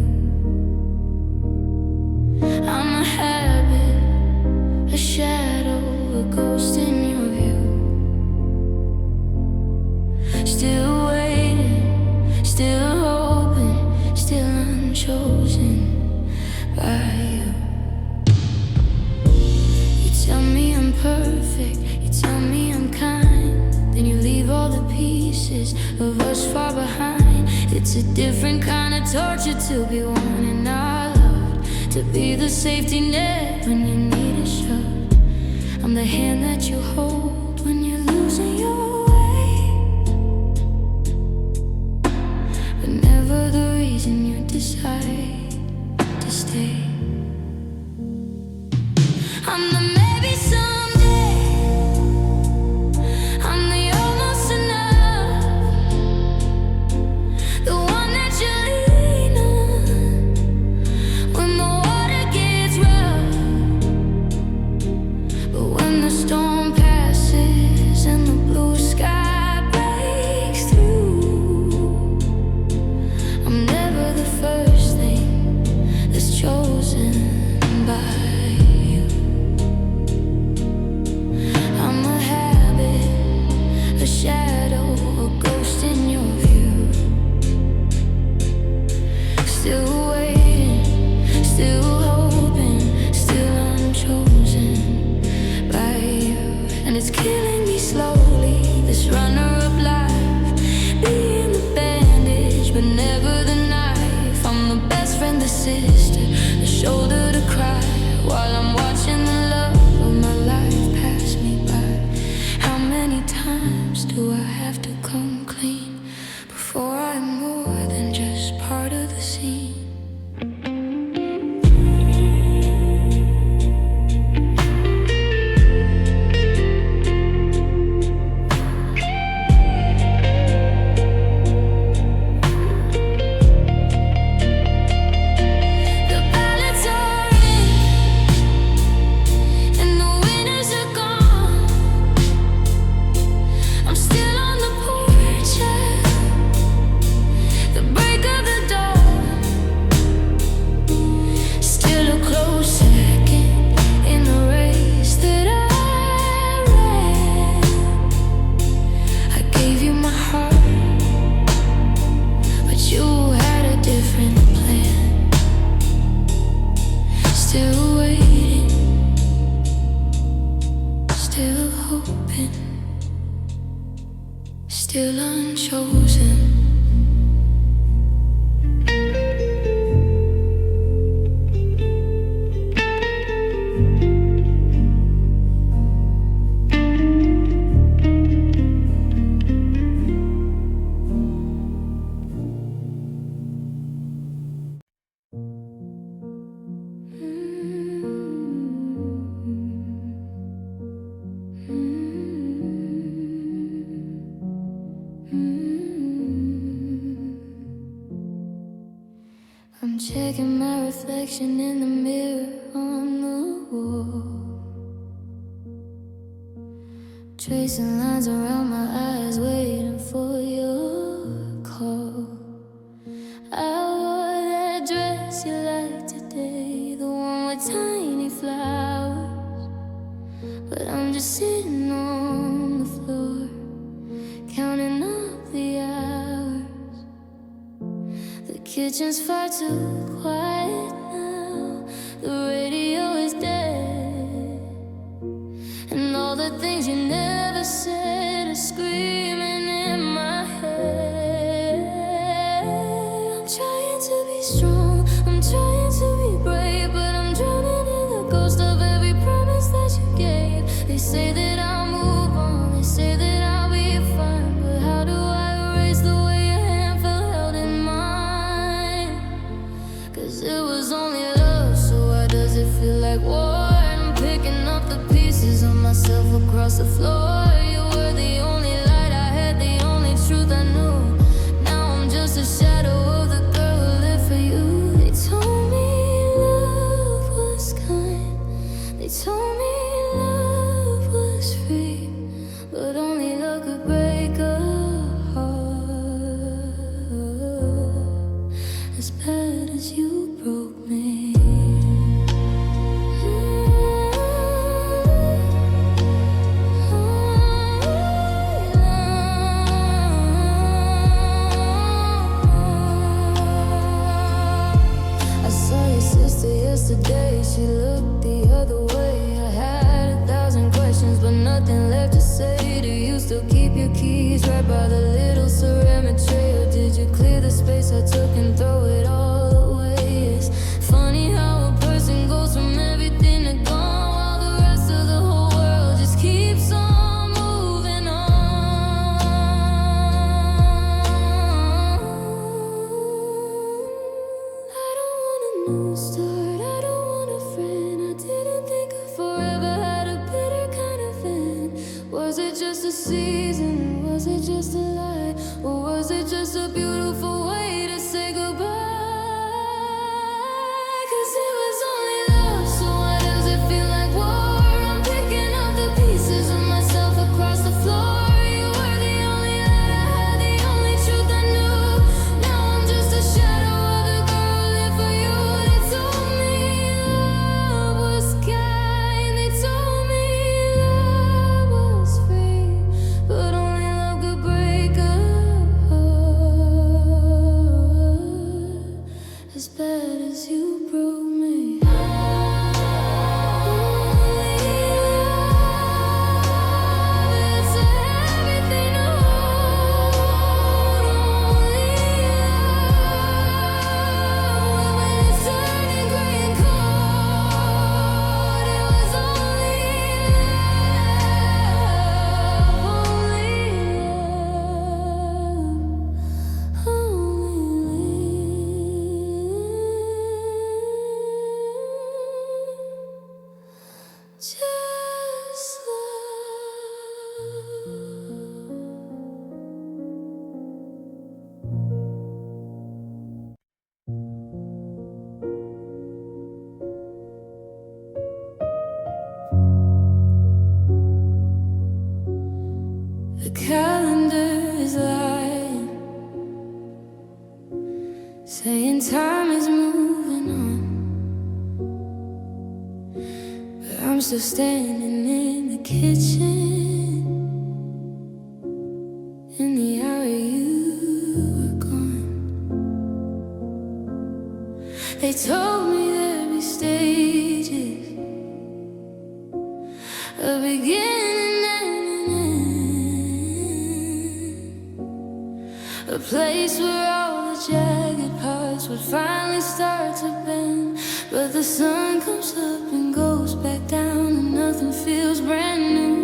Speaker 1: pieces of us far behind. It's a different kind of torture to be wanting our love, to be the safety net when you need a shove. I'm the hand that you hold when you're losing your way, but never the reason you decide to stay. I'm the maybe someday, I'm the almost enough, the one that you lean on when the water gets rough. But when the storm passes and the blue sky breaks through, I'm never the first thing that's chosen by you. I'm a habit, a shadow, a ghost in your view. Still waiting, still hoping, still unchosen by you. And it's killing me slowly, this runner-up life, being the bandage but never the knife. I'm the best friend, the sister, the shoulder to cry, while I'm watching the love of my life pass me by. How many times do I have to come clean before I'm more than just part of the scene? The ballots are in and the winners are gone. I'm still on the porch at the break of the dawn. Still a close second in the race that I ran. I gave you my heart, but you had a different plan. Still waiting, still hoping, still unchosen. I'm checking my reflection in the mirror on the wall, tracing lines around my eyes, waiting for your call. I wore that dress you like today, the one with tiny flowers, but I'm just sitting on the floor, counting up the hours. The kitchen's far too quiet now, the radio is dead, and all the things you never said are screaming in my head. I'm trying to be strong, I'm trying to be brave, but I'm drowning in the ghost of every promise that you gave. They say that I'll move on, they say that I'll be fine, but how do I erase the way your hand felt held in mine? 'Cause it was only love, so why does it feel like war? And I'm picking up the pieces of myself across the floor. You were the only light I had, the only truth I knew. Now I'm just a shadow of the girl who lived for you. They told me love was kind, they told me love was just a beautiful way to say goodbye. 'Cause it was only love, so why does it feel like war? I'm picking up the pieces of myself across the floor. You were the only light I had, the only truth I knew. Now I'm just a shadow of the girl who lived for you. They told me love was kind, they told me love was free, but only love could break a heart as bad as you broke me. Only love, it's a heavy thing to hold. Only love, when it's turning gray and cold. It was only love, just the calendar is lying, saying time is moving on, but I'm still standing in the kitchen in the hour you were gone. They told me there'd be stages, a beginning and an end, a place where all the jagged parts would finally start to bend. But the sun comes up and goes back down, and nothing feels brand new.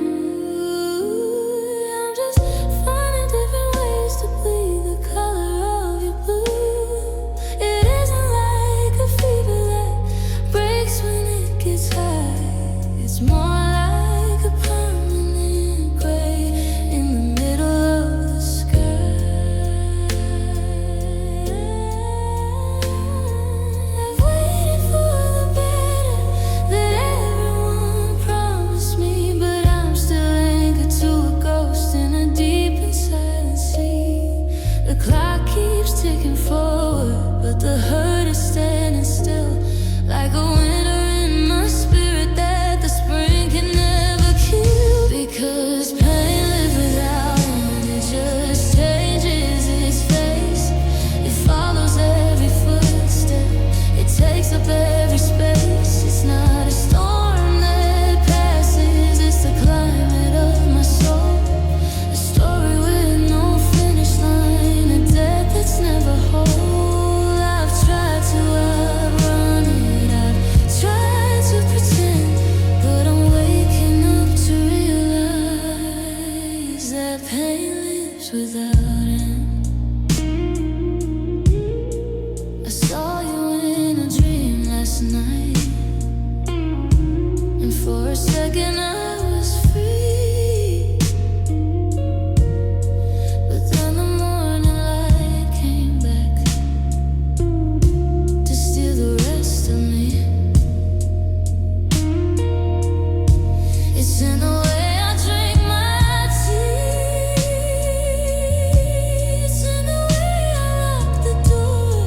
Speaker 1: I'm just finding different ways to bleed the color of your blue. It isn't like a fever that breaks when it gets high. It's more like a permanent gray in the middle of the sky. I've waited for the better that everyone promised me, but I'm still anchored to a ghost in a deep and silent sea. The clock keeps ticking forward, but the hurt is standing still, like a winter in my spirit that the spring can never kill. Because pain lives without end, it just changes its face. It follows every footstep, it takes up every space. It's not a storm that passes, it's the climate of my soul. A story with no finish line, a death that's never whole. I've tried to outrun it, I've tried to pretend, but I'm waking up to realize that pain lives without end. I saw you in a dream last night, and for a second I was free. But then the morning light came back to steal the rest of me. It's in the way I drink my tea, it's in the way I lock the door.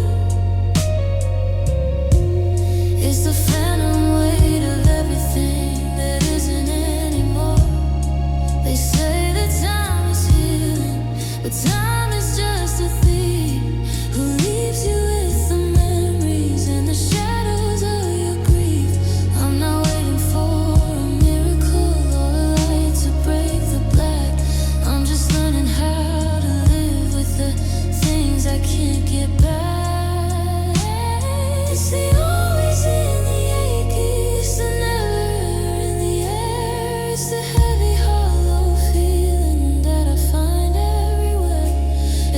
Speaker 1: It's the phantom weight of everything that isn't anymore. They say that time is healing, but time is just a thief who leaves you with the memories and the shadows of your grief. I'm not waiting for a miracle or a light to break the black. I'm just learning how to live with the things I can't get back. It's the always in the ache, it's the never in the air. It's the heavy hollow feeling that I find everywhere.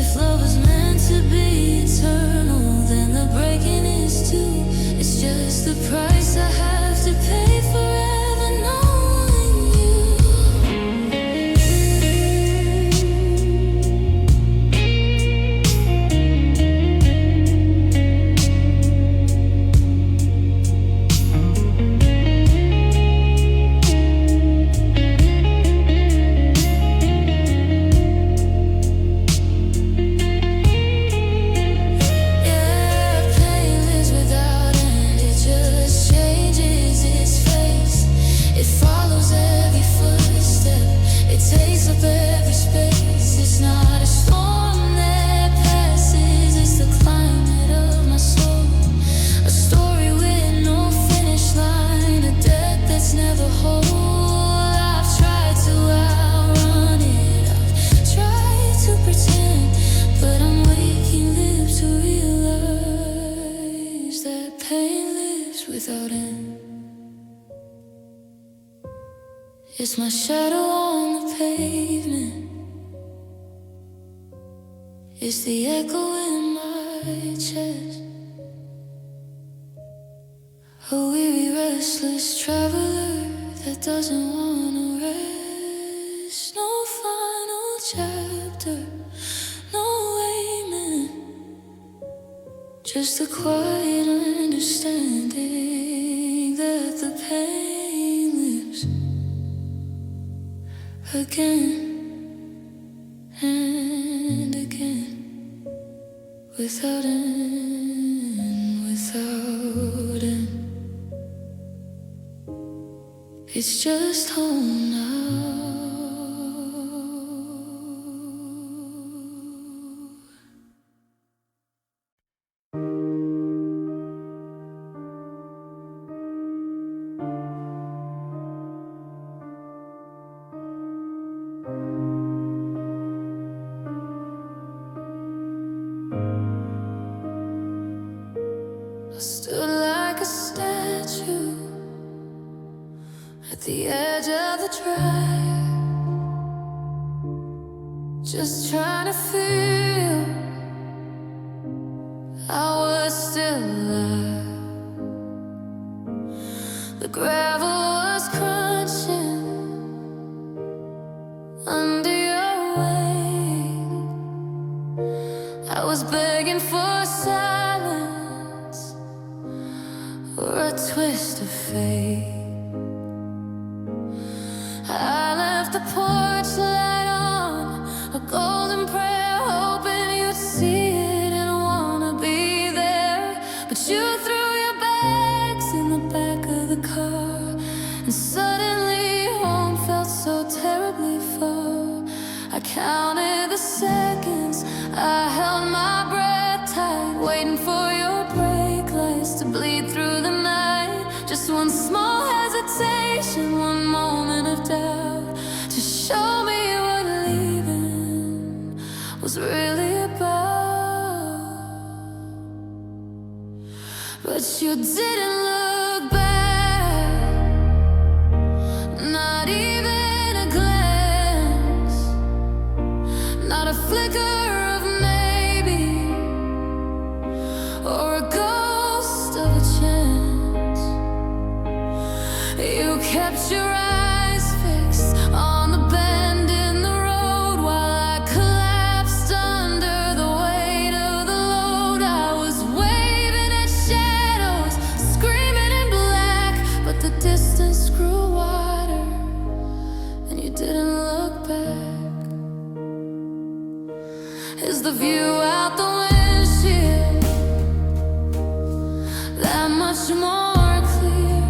Speaker 1: If love is meant to be eternal, then the breaking is too. It's just the price I have to pay forever knowing you. It's my shadow on the pavement. It's the echo in my chest. A weary, restless traveler that doesn't wanna rest. No final chapter, no amen. Just a quiet understanding that the pain lives again and again, without end, without end. It's just home now. I stood like a statue at the edge of the track, just trying to feel I was still alive. The gravel was crunching under your weight. I was begging for silence or a twist of fate. I left the porch light on, a golden prayer, hoping you'd see it and wanna be there. But you threw your bags in the back of the car, and suddenly home felt so terribly far. I counted the seconds, I held my breath tight, waiting for your brake lights to bleed through the night. Just one small hesitation, one moment of doubt, to show me what leaving was really about. But you didn't look back, not even a glance, not a flicker of maybe, or a ghost of a chance. You kept your eyes fixed on the bend in the road while I collapsed under the weight of the load. I was waving at shadows, screaming in black, but the distance grew wider and you didn't look back. Is the view out the windshield that much more clear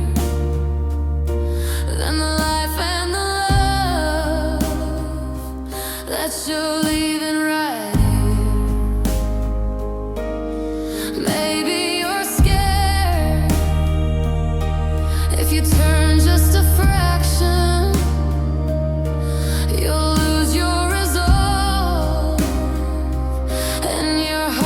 Speaker 1: than the life and the love that you're leaving right here? Maybe you're scared if you turn just a fraction, you'll lose your resolve and your heart.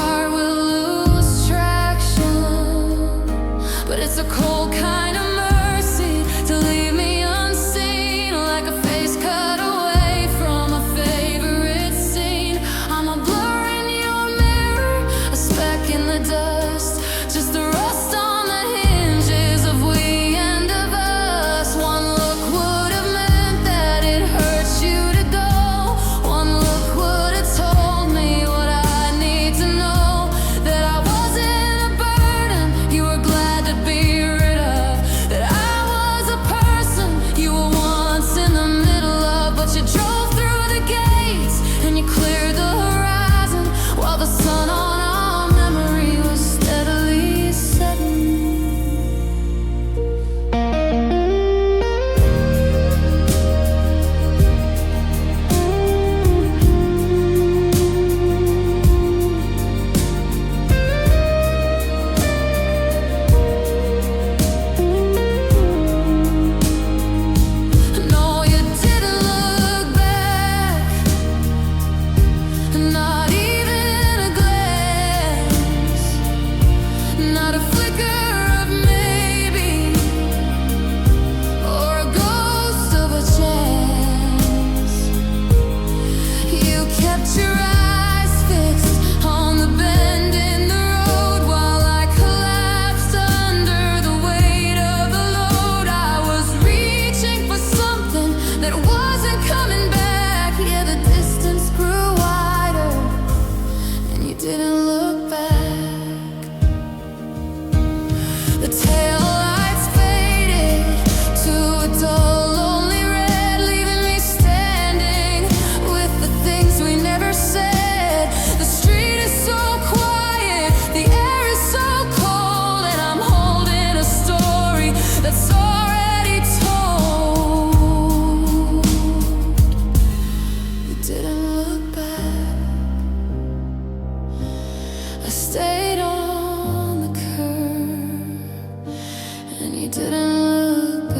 Speaker 1: stayed on the curb, and you didn't look back.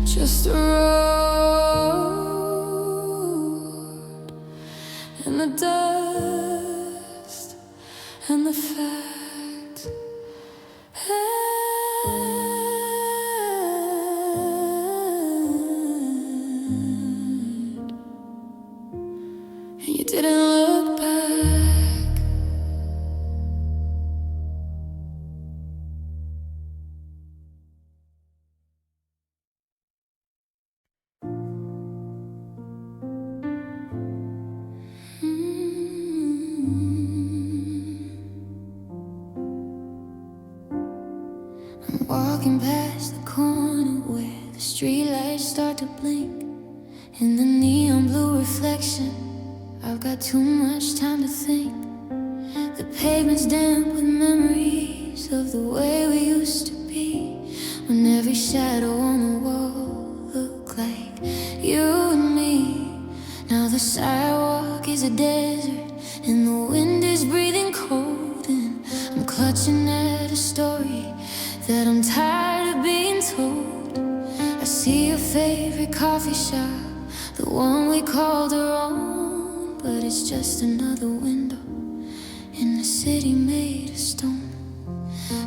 Speaker 1: Just a road and the dust and the facts. And you didn't look back. I'm walking past the corner where the streetlights start to blink. In the neon blue reflection, I've got too much time to think. The pavement's damp with memories of the way we used to be, when every shadow on the wall looked like you and me. Now the sidewalk is a desert and the wind is breathing cold, and I'm clutching at a story that I'm tired of being told. I see your favorite coffee shop, the one we called our own, but it's just another window in a city made of stone.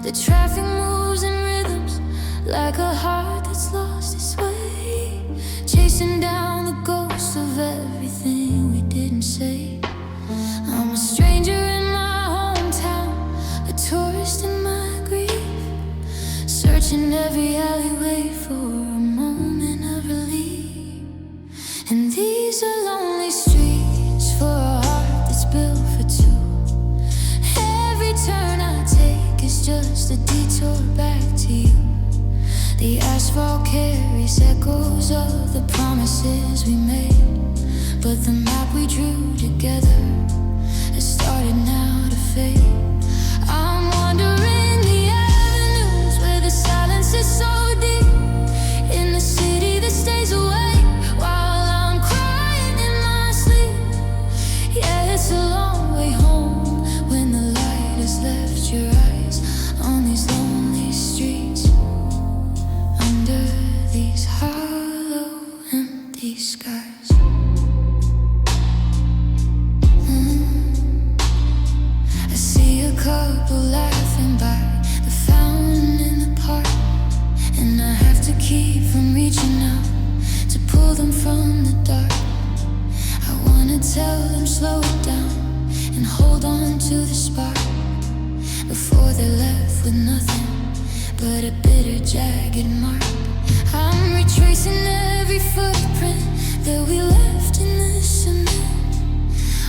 Speaker 1: The traffic moves in rhythms like a heart that's lost its way, chasing down the ghosts of everything we didn't say. I'm a stranger in my hometown, a tourist in my grief, searching every alleyway for a moment of relief. And these are lonely streets for a heart that's built for two. Every turn I take is just a detour back to you. The asphalt carries echoes of the promises we made, but the map we drew together has started now to fade. I'm wandering the avenues where the silence is so deep, in the city that stays awake while I'm crying in my sleep. Yeah, it's a long way home when the light has left your eyes on these lonely streets, under these hollow, empty skies. I see a couple laughing by the fountain in the park, and I have to keep from reaching out to pull them from the dark. I wanna tell them slow it down and hold on to the spark before they're left with nothing but a bitter, jagged mark. I'm retracing every footprint that we left in the cement,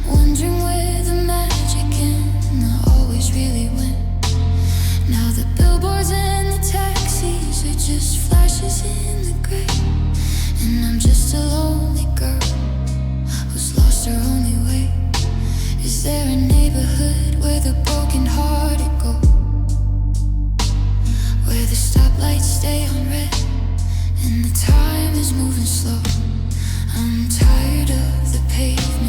Speaker 1: wondering where the magic and the always really went. Now the billboards and the taxis are just flashes in the gray, and I'm just a lonely girl who's lost her only way. Is there a neighborhood where the broken-hearted go, where the stoplights stay on red and the time is moving slow? I'm tired of the pavement